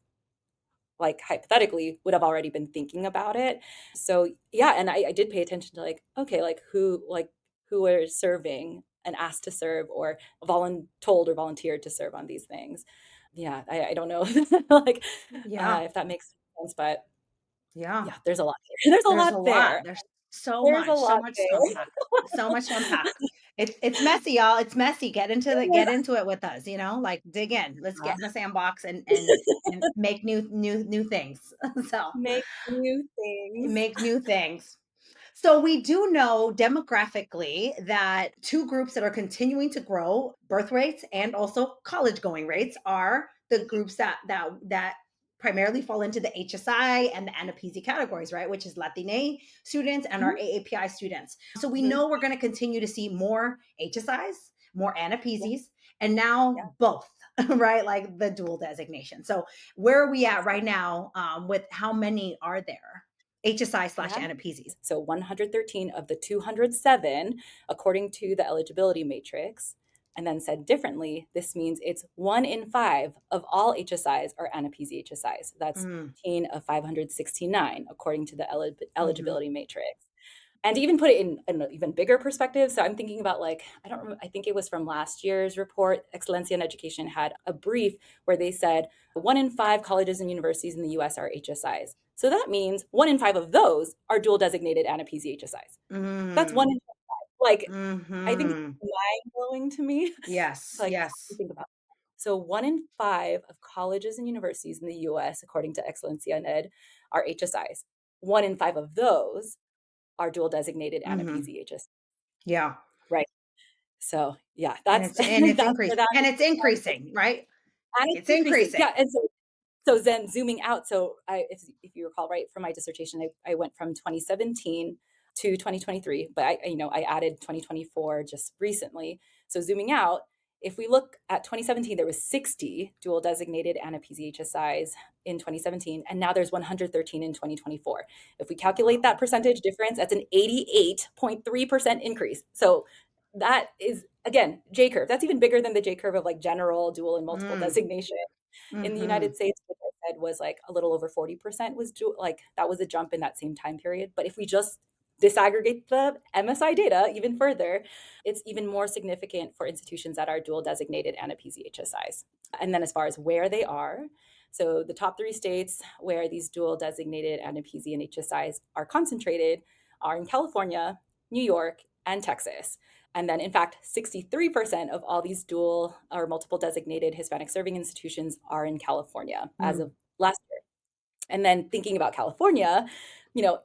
[SPEAKER 3] like hypothetically would have already been thinking about it. So yeah, and I did pay attention to like, okay, who are serving and asked to serve or told or volunteered to serve on these things. Yeah, I don't know like
[SPEAKER 2] yeah,
[SPEAKER 3] if that makes sense, but
[SPEAKER 2] yeah.
[SPEAKER 3] yeah, there's a lot there. There's a
[SPEAKER 2] There's a
[SPEAKER 3] lot
[SPEAKER 2] lot.
[SPEAKER 3] there.
[SPEAKER 2] There's so
[SPEAKER 3] There's a
[SPEAKER 2] much, so
[SPEAKER 3] lot
[SPEAKER 2] much to
[SPEAKER 3] there.
[SPEAKER 2] unpack. So much to unpack. It's messy, y'all. It's messy. Get into it with us, like dig in. Let's get in the sandbox and make new things. So
[SPEAKER 3] Make new things.
[SPEAKER 2] make new things. So we do know demographically that two groups that are continuing to grow birth rates and also college going rates are the groups that primarily fall into the HSI and the ANAPISI categories, right? Which is Latina students and our
[SPEAKER 3] Mhm,
[SPEAKER 2] AAPI students. So we
[SPEAKER 3] mhm.
[SPEAKER 2] know we're going to continue to see more HSIs, more
[SPEAKER 3] Yeah,
[SPEAKER 2] ANAPISIs, and now
[SPEAKER 3] yeah,
[SPEAKER 2] both, right? Like the dual designation. So where are we at right
[SPEAKER 3] exactly.
[SPEAKER 2] now with how many are there? HSI slash
[SPEAKER 3] Yeah.
[SPEAKER 2] ANAPISI.
[SPEAKER 3] So 113 of the 207, according to the eligibility matrix. And then said differently, this means it's 1 in 5 of all HSIs are ANAPISI HSIs. That's
[SPEAKER 2] Mm,
[SPEAKER 3] 15 of 569, according to the
[SPEAKER 2] mhm,
[SPEAKER 3] eligibility matrix. And to even put it in an even bigger perspective, so I'm thinking about like, I don't remember, I think it was from last year's report, Excelencia in Education had a brief where they said 1 in 5 colleges and universities in the US are HSIs. So that means 1 in 5 of those are dual designated ANAPISI HSIs. That's one
[SPEAKER 2] mm,
[SPEAKER 3] in like, I think it's
[SPEAKER 2] mhm.
[SPEAKER 3] mind blowing to me to
[SPEAKER 2] Yes,
[SPEAKER 3] like to
[SPEAKER 2] yes.
[SPEAKER 3] think about. So 1 in 5 of colleges and universities in the US, according to Excelencia in Ed, are HSIs. 1 in 5 of those are dual designated
[SPEAKER 2] Mhm.
[SPEAKER 3] ANAPISI HSIs.
[SPEAKER 2] Yeah.
[SPEAKER 3] Right. So yeah,
[SPEAKER 2] And
[SPEAKER 3] that's
[SPEAKER 2] it's
[SPEAKER 3] that's where
[SPEAKER 2] increasing.
[SPEAKER 3] that
[SPEAKER 2] And it's increasing, right?
[SPEAKER 3] and it's
[SPEAKER 2] It's
[SPEAKER 3] increasing.
[SPEAKER 2] increasing.
[SPEAKER 3] Yeah, and so then zooming out, so if you recall, right, for my dissertation, I went from 2017 to 2023, but I added 2024 just recently. So zooming out, if we look at 2017, there was 60 dual designated ANAPISI HSIs in 2017, and now there's 113 in 2024. If we calculate that
[SPEAKER 2] Wow.
[SPEAKER 3] percentage difference, that's an 88.3% increase. So that is, again, J curve. That's even bigger than the J curve of like general, dual, and multiple
[SPEAKER 2] Mm,
[SPEAKER 3] designation. In the United
[SPEAKER 2] mhm.
[SPEAKER 3] States, which I said was like a little over 40% was like that was a jump in that same time period. But if we just disaggregate the MSI data even further, it's even more significant for institutions that are dual designated ANAPISI HSIs. And then as far as where they are, so the top 3 states where these dual designated ANAPISI and HSIs are concentrated are in California, New York, and Texas. And then, in fact, 63% of all these dual or multiple designated Hispanic serving institutions are in California as
[SPEAKER 2] Mm,
[SPEAKER 3] of last year. And then thinking about California, you know,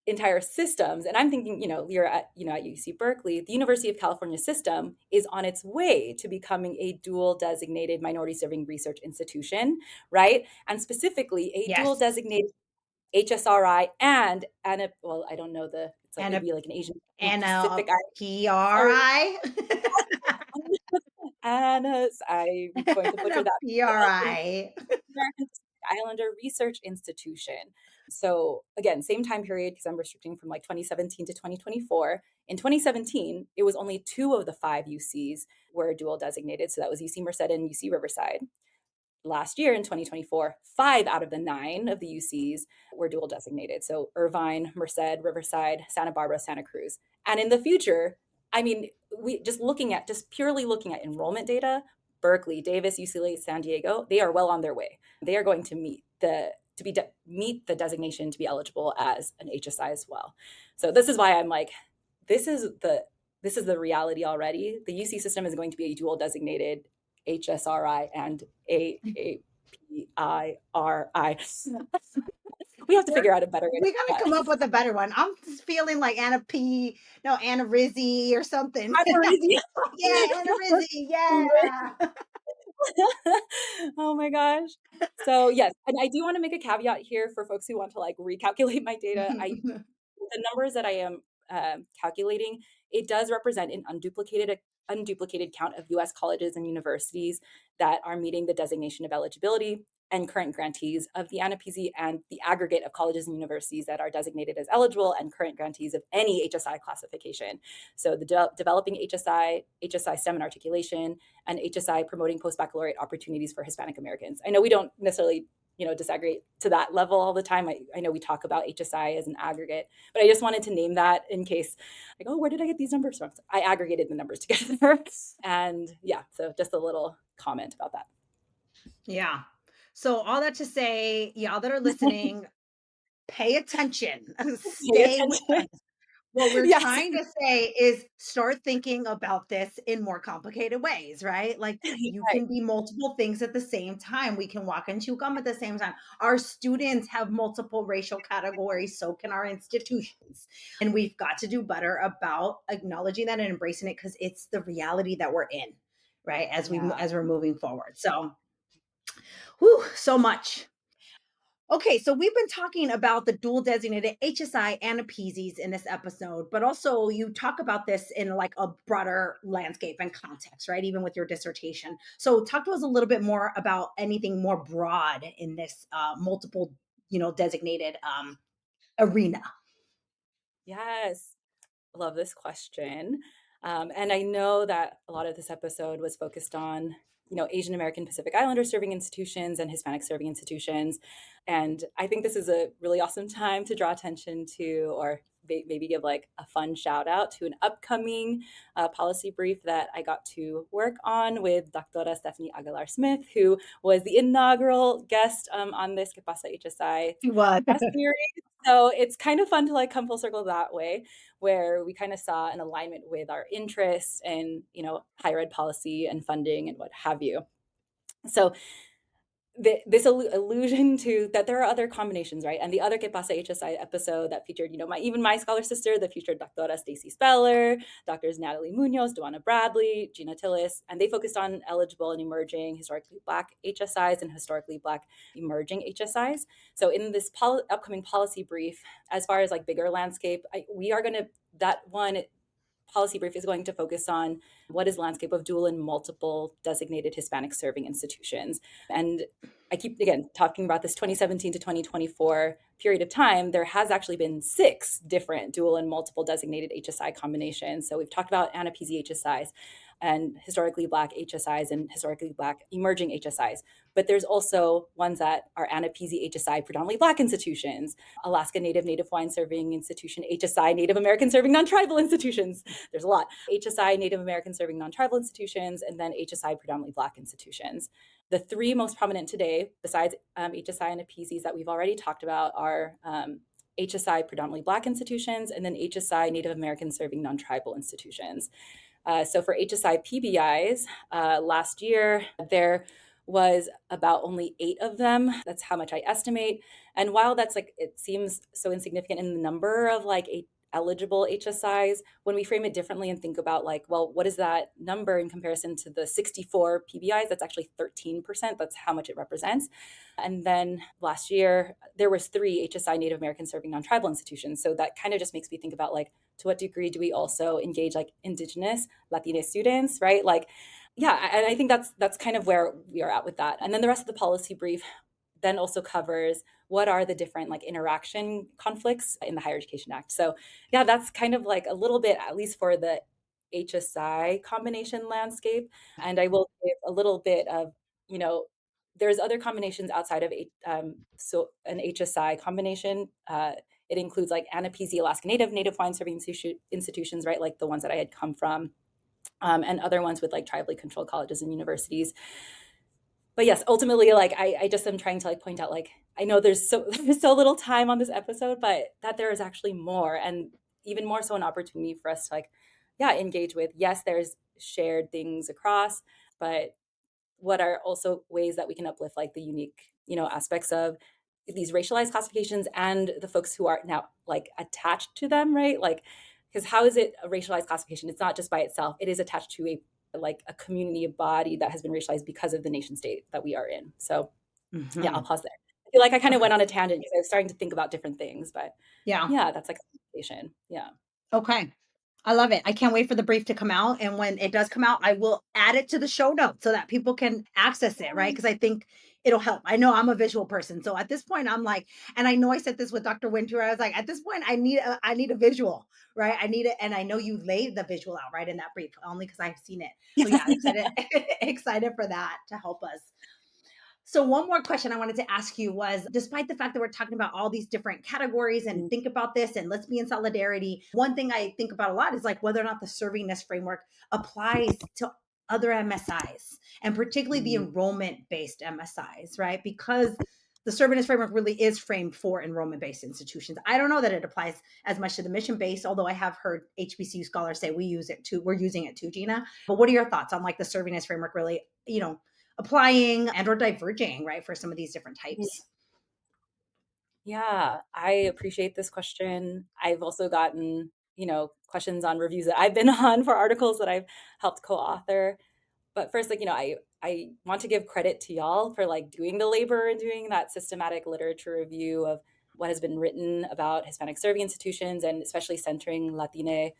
[SPEAKER 3] entire systems, and I'm thinking, you're at UC Berkeley, the University of California system is on its way to becoming a dual designated minority serving research institution, right? And specifically a dual
[SPEAKER 2] yes.
[SPEAKER 3] designated HSRI and well, I don't know it's like
[SPEAKER 2] And
[SPEAKER 3] it'd
[SPEAKER 2] a
[SPEAKER 3] be like an Asian Pacific or
[SPEAKER 2] PRI.
[SPEAKER 3] Anna's. I'm going to
[SPEAKER 2] And
[SPEAKER 3] butcher
[SPEAKER 2] a
[SPEAKER 3] that.
[SPEAKER 2] PRI.
[SPEAKER 3] Islander Research Institution. So again, same time period, because I'm restricting from like 2017 to 2024. In 2017, it was only 2 of the 5 UCs were dual designated. So that was UC Merced and UC Riverside. Last year in 2024, 5 out of the 9 of the UCs were dual designated. So Irvine, Merced, Riverside, Santa Barbara, Santa Cruz. And in the future, I mean, we just purely looking at enrollment data, Berkeley, Davis, UCLA, San Diego, they are well on their way. They are going to meet the designation to be eligible as an HSI as well. So this is why I'm like, this is the reality already. The UC system is going to be a dual designated HSRI and AAPIRI. We have to figure out a better way.
[SPEAKER 2] We gotta come up with a better one. I'm feeling like Anna Rizzi or something. Yeah, Anna Rizzi. Yeah.
[SPEAKER 3] Oh my gosh. So yes, and I do want to make a caveat here for folks who want to like recalculate my data. The numbers that I am calculating, it does represent an unduplicated count of U.S. colleges and universities that are meeting the designation of eligibility and current grantees of the AANAPISI, and the aggregate of colleges and universities that are designated as eligible and current grantees of any HSI classification. So the developing HSI STEM and articulation, and HSI promoting post-baccalaureate opportunities for Hispanic Americans. I know we don't necessarily disaggregate to that level all the time. I know we talk about HSI as an aggregate, but I just wanted to name that in case, like, oh, where did I get these numbers from? So I aggregated the numbers together. And yeah, so just a little comment about that.
[SPEAKER 2] Yeah. So all that to say, y'all that are listening, pay attention. Stay with us. What we're trying to say is start thinking about this in more complicated ways, right? Like you can be multiple things at the same time. We can walk and chew gum at the same time. Our students have multiple racial categories, so can our institutions. And we've got to do better about acknowledging that and embracing it, because it's the reality that we're in, right? As we're moving forward. So, so much. Okay, so we've been talking about the dual designated HSI and AANAPISIs in this episode, but also you talk about this in like a broader landscape and context, right? Even with your dissertation. So talk to us a little bit more about anything more broad in this multiple, designated arena.
[SPEAKER 3] Yes, love this question. And I know that a lot of this episode was focused on Asian American Pacific Islander serving institutions and Hispanic serving institutions. And I think this is a really awesome time to draw attention to, or maybe give like a fun shout out to an upcoming policy brief that I got to work on with Dr. Stephanie Aguilar Smith, who was the inaugural guest on this Que Pasa HSI series. So it's kind of fun to like come full circle that way, where we kind of saw an alignment with our interests in, higher ed policy and funding and what have you. So this allusion to that there are other combinations, right? And the other Que Pasa HSI episode that featured, my scholar sister, that featured Dr. Stacy Speller, Drs. Natalie Munoz, Duana Bradley, Gina Tillis, and they focused on eligible and emerging historically Black HSIs and historically Black emerging HSIs. So in this upcoming policy brief, as far as like bigger landscape, policy brief is going to focus on what is landscape of dual and multiple designated Hispanic serving institutions. And I keep, again, talking about this 2017 to 2024 period of time. There has actually been 6 different dual and multiple designated HSI combinations. So we've talked about AANAPISI HSIs and historically Black HSIs and historically Black emerging HSIs. But there's also ones that are AANAPISI HSI predominantly Black institutions, Alaska Native Hawaiian Serving Institution, HSI Native American Serving Non-Tribal Institutions. There's a lot. HSI Native American Serving Non-Tribal Institutions, and then HSI predominantly Black institutions. The 3 most prominent today, besides HSI and AANAPISIs that we've already talked about, are HSI predominantly Black institutions, and then HSI Native American Serving Non-Tribal institutions. So for HSI PBIs, last year, there was about only 8 of them. That's how much I estimate. And while that's like, it seems so insignificant in the number of like eligible HSIs, when we frame it differently and think about like, well, what is that number in comparison to the 64 PBIs? That's actually 13%. That's how much it represents. And then last year, there was 3 HSI Native American Serving Non-Tribal institutions. So that kind of just makes me think about like, to what degree do we also engage like Indigenous Latina students, right? Like, yeah, and I think that's kind of where we are at with that. And then the rest of the policy brief then also covers what are the different like interaction conflicts in the Higher Education Act. So yeah, that's kind of like a little bit, at least for the HSI combination landscape. And I will give a little bit of, you know, there's other combinations outside of so an HSI combination. It includes like AANAPISI, Alaska Native, Native Hawaiian serving institutions, right? Like the ones that I had come from, and other ones with like tribally controlled colleges and universities. But yes, ultimately, like I just am trying to like point out, like, I know there's so little time on this episode, but that there is actually more, and even more so an opportunity for us to like, yeah, engage with. Yes, there's shared things across, but what are also ways that we can uplift like the unique, aspects of these racialized classifications and the folks who are now like attached to them, right? Like, because how is it a racialized classification? It's not just by itself. It is attached to a community, a body that has been racialized because of the nation state that we are in. So yeah, I'll pause there. I feel like I kind of went on a tangent because I was starting to think about different things, but
[SPEAKER 2] Yeah.
[SPEAKER 3] yeah, that's like a conversation. Yeah.
[SPEAKER 2] Okay. I love it. I can't wait for the brief to come out. And when it does come out, I will add it to the show notes so that people can access it, right? Because I think it'll help. I know I'm a visual person. So at this point, I'm like, and I know I said this with Dr. Winter. I was like, at this point, I need a visual, right? I need it. And I know you laid the visual out right in that brief, only because I've seen it. So yeah, excited, excited for that to help us. So one more question I wanted to ask you was, despite the fact that we're talking about all these different categories and think about this and let's be in solidarity, one thing I think about a lot is like whether or not the servingness framework applies to other MSIs and particularly the enrollment-based MSIs, right? Because the servingness framework really is framed for enrollment-based institutions. I don't know that it applies as much to the mission-based, although I have heard HBCU scholars say we're using it too, Gina. But what are your thoughts on like the servingness framework really, applying and or diverging, right, for some of these different types?
[SPEAKER 3] Yeah, I appreciate this question. I've also gotten, questions on reviews that I've been on for articles that I've helped co-author. But first, like, I want to give credit to y'all for like doing the labor and doing that systematic literature review of what has been written about Hispanic serving institutions and especially centering Latine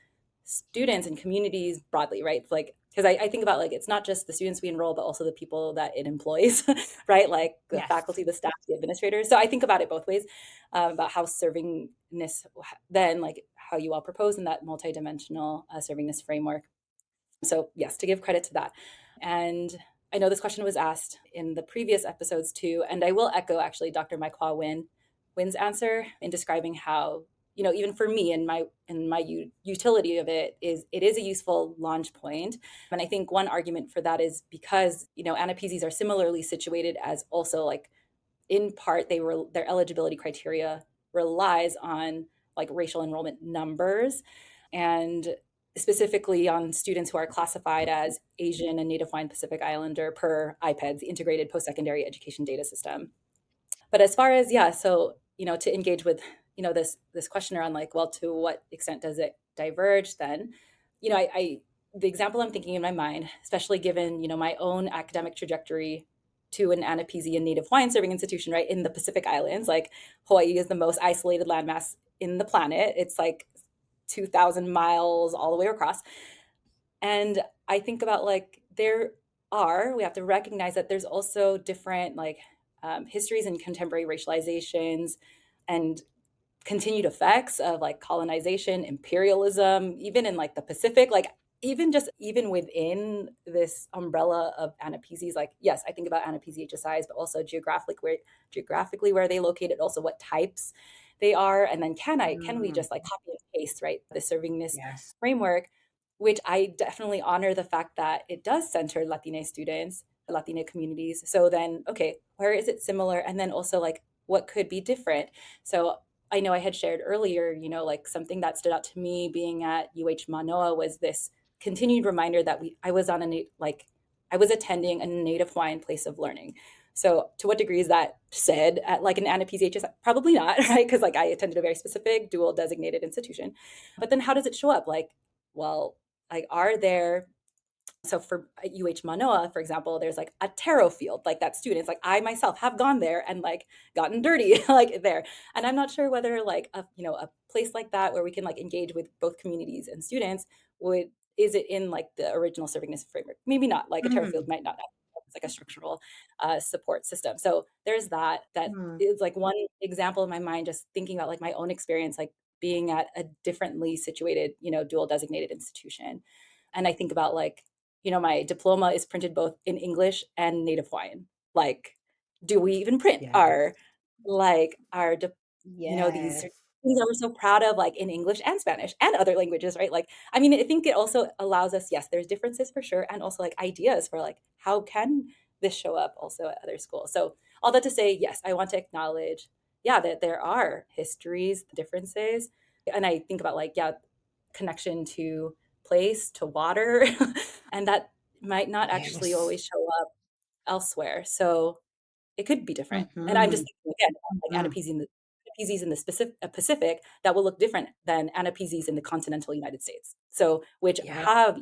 [SPEAKER 3] students and communities broadly, right? Like, because I think about like, it's not just the students we enroll, but also the people that it employs, right? Like the
[SPEAKER 2] Yes.
[SPEAKER 3] faculty, the staff, the administrators. So I think about it both ways, about how servingness, then like how you all propose in that multidimensional servingness framework. So yes, to give credit to that. And I know this question was asked in the previous episodes too, and I will echo actually Dr. Mai-Kwa Wynn's answer in describing how, even for me and my utility of it is a useful launch point. And I think one argument for that is because, AANAPISIs are similarly situated as also like in part their eligibility criteria relies on like racial enrollment numbers, and specifically on students who are classified as Asian and Native Hawaiian Pacific Islander per IPEDS, the Integrated Post-Secondary Education Data System. But as far as, so, to engage with, this question around like, well, to what extent does it diverge then? The example I'm thinking in my mind, especially given, my own academic trajectory to an AANAPISI and Native Hawaiian serving institution, right, in the Pacific Islands, like Hawaii is the most isolated landmass in the planet. It's like 2,000 miles all the way across. And I think about like, we have to recognize that there's also different like histories and contemporary racializations and continued effects of like colonization, imperialism, even in like the Pacific, like even within this umbrella of AANAPISIs, like, yes, I think about AANAPISI HSIs, but also geographically where they located, also what types they are. And then can we just like copy and paste, right, the servingness framework, which I definitely honor the fact that it does center Latine students, Latine communities. So then, okay, where is it similar? And then also like, what could be different? So I know I had shared earlier, like something that stood out to me being at Manoa was this continued reminder that I was attending a Native Hawaiian place of learning. So to what degree is that said at like an AANAPISI HS? Probably not, right? Because like I attended a very specific dual designated institution. But then how does it show up? Like, well, like are there, so for Manoa, for example, there's like a taro field, like that students, like I myself have gone there and like gotten dirty like there. And I'm not sure whether like a place like that where we can like engage with both communities and students is it in like the original servingness framework? Maybe not, like a taro field might not have It's like a structural support system. So there's that
[SPEAKER 2] Mm.
[SPEAKER 3] is like one example in my mind, just thinking about like my own experience, like being at a differently situated, dual designated institution. And I think about like, my diploma is printed both in English and Native Hawaiian. Like, do we even print
[SPEAKER 2] Yes.
[SPEAKER 3] these
[SPEAKER 2] Yes.
[SPEAKER 3] things that we're so proud of, like in English and Spanish and other languages, right? Like, I mean, I think it also allows us, yes, there's differences for sure, and also like ideas for like how can this show up also at other schools. So all that to say, yes, I want to acknowledge, yeah, that there are histories, differences, and I think about like, yeah, connection to place, to water, and that might not actually
[SPEAKER 2] Yes.
[SPEAKER 3] always show up elsewhere. So it could be different. And I'm just
[SPEAKER 2] Mhm.
[SPEAKER 3] thinking again, like
[SPEAKER 2] Mhm.
[SPEAKER 3] AANAPISIs in the Pacific that will look different than AANAPISIs in the continental United States. So, which
[SPEAKER 2] Yeah.
[SPEAKER 3] have,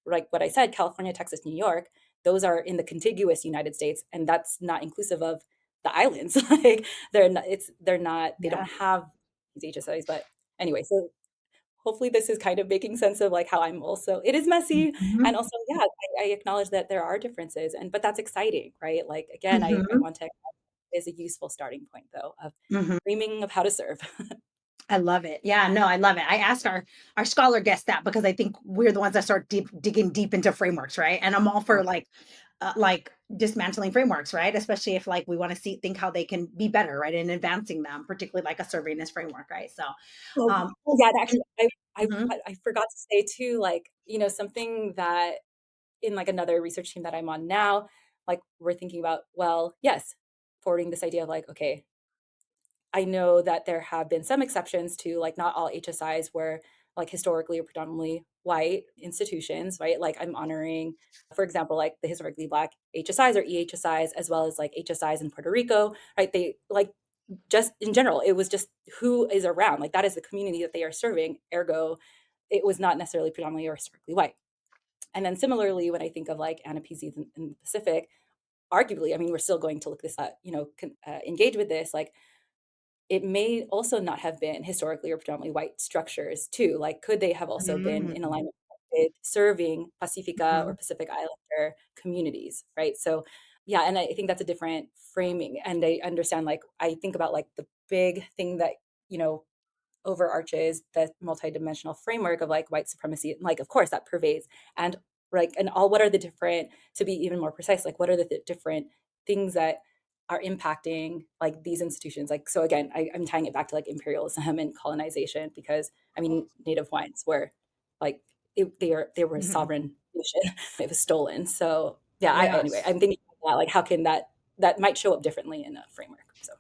[SPEAKER 3] like what I said, California, Texas, New York, those are in the contiguous United States, and that's not inclusive of the islands. Like they're not, they don't
[SPEAKER 2] Yeah.
[SPEAKER 3] have these HSIs. But anyway, so hopefully this is kind of making sense of like how I'm also, it is messy. And
[SPEAKER 2] Mhm.
[SPEAKER 3] also, yeah, I acknowledge that there are differences, but that's exciting, right? Like, again, I
[SPEAKER 2] Mhm.
[SPEAKER 3] want to, is a useful starting point though of
[SPEAKER 2] Mhm.
[SPEAKER 3] dreaming of how to serve.
[SPEAKER 2] I love it. Yeah, no, I love it. I asked our scholar guests that because I think we're the ones that start digging deep into frameworks, right? And I'm all for like dismantling frameworks, right? Especially if like we want to think how they can be better, right? And advancing them, particularly like a servingness framework, right? So,
[SPEAKER 3] Well,
[SPEAKER 2] um,
[SPEAKER 3] yeah, and actually,
[SPEAKER 2] mhm.
[SPEAKER 3] I forgot to say too, like, something that in like another research team that I'm on now, like we're thinking about, well, yes, forwarding this idea of like, okay, I know that there have been some exceptions to like not all HSIs were like historically or predominantly white institutions, right? Like I'm honoring, for example, like the historically Black HSIs or EHSIs, as well as like HSIs in Puerto Rico, right? They like just in general, it was just who is around. Like that is the community that they are serving. Ergo, it was not necessarily predominantly or historically white. And then similarly, when I think of like AANAPISIs in the Pacific, arguably, I mean, we're still going to look this up, engage with this, like it may also not have been historically or predominantly white structures too. Like, could they have also been in
[SPEAKER 2] Mhm.
[SPEAKER 3] alignment with serving Pacifica or
[SPEAKER 2] Mhm.
[SPEAKER 3] Pacific Islander communities, right? So, yeah, and I think that's a different framing. And I understand, like, I think about like the big thing that, you know, overarches the multidimensional framework of like white supremacy. Like, of course, that pervades and like, and all what are the different, to be even more precise, like, what are the different things that are impacting like these institutions? Like, so again, I'm tying it back to like imperialism and colonization because I mean, Native Hawaiians were like, they were a
[SPEAKER 2] Mhm.
[SPEAKER 3] sovereign nation. It was stolen. So yeah, anyway,
[SPEAKER 2] Yes.
[SPEAKER 3] I'm thinking about like, how can that might show up differently in a framework. So I just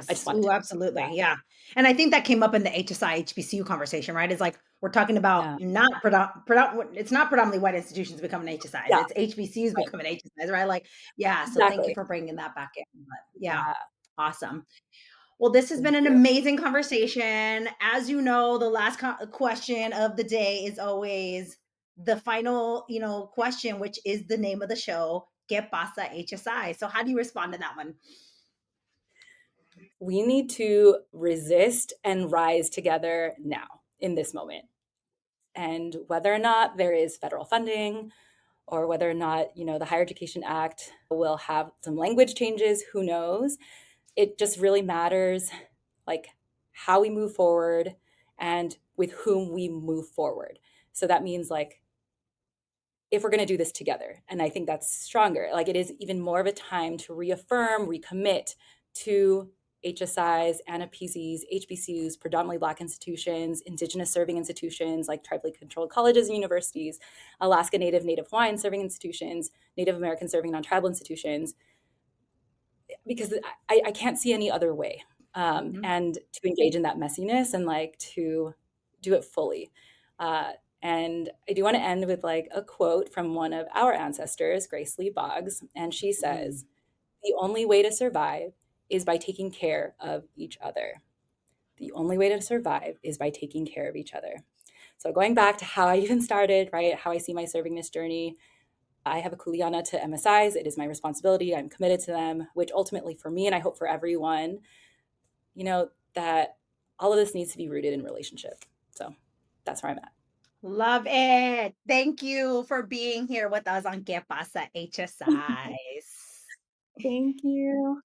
[SPEAKER 2] Yes.
[SPEAKER 3] wanted
[SPEAKER 2] Ooh,
[SPEAKER 3] to,
[SPEAKER 2] absolutely.
[SPEAKER 3] yeah,
[SPEAKER 2] Yeah. And I think that came up in the HSI HBCU conversation, right? It's like we're talking about
[SPEAKER 3] yeah,
[SPEAKER 2] not it's not predominantly white institutions becoming HSIs.
[SPEAKER 3] yeah,
[SPEAKER 2] It's HBCUs
[SPEAKER 3] right,
[SPEAKER 2] becoming HSIs, right? Like, yeah. So thank you
[SPEAKER 3] exactly.
[SPEAKER 2] for bringing that back in. But yeah,
[SPEAKER 3] Yeah,
[SPEAKER 2] awesome. Well, this has been
[SPEAKER 3] thank
[SPEAKER 2] an
[SPEAKER 3] you.
[SPEAKER 2] amazing conversation. As you know, the last question of the day is always the final, question, which is the name of the show, "Que pasa HSI?" So how do you respond to that one?
[SPEAKER 3] We need to resist and rise together now in this moment. And whether or not there is federal funding or whether or not, the Higher Education Act will have some language changes, who knows? It just really matters like how we move forward and with whom we move forward. So that means like if we're going to do this together. And I think that's stronger. Like it is even more of a time to reaffirm, recommit to HSIs, AANAPISIs, HBCUs, predominantly Black institutions, Indigenous serving institutions like tribally controlled colleges and universities, Alaska Native, Native Hawaiian serving institutions, Native American serving non-tribal institutions, because I can't see any other way.
[SPEAKER 2] Mhm.
[SPEAKER 3] And to engage in that messiness and like to do it fully. Uh, and I do want to end with like a quote from one of our ancestors, Grace Lee Boggs. And she
[SPEAKER 2] Mm.
[SPEAKER 3] says, the only way to survive is by taking care of each other. The only way to survive is by taking care of each other. So going back to how I even started, right? How I see my servingness journey, I have a kuleana to MSIs. It is my responsibility. I'm committed to them, which ultimately for me, and I hope for everyone, that all of this needs to be rooted in relationship. So that's where I'm at.
[SPEAKER 2] Love it. Thank you for being here with us on Que Pasa HSIs.
[SPEAKER 3] Thank you.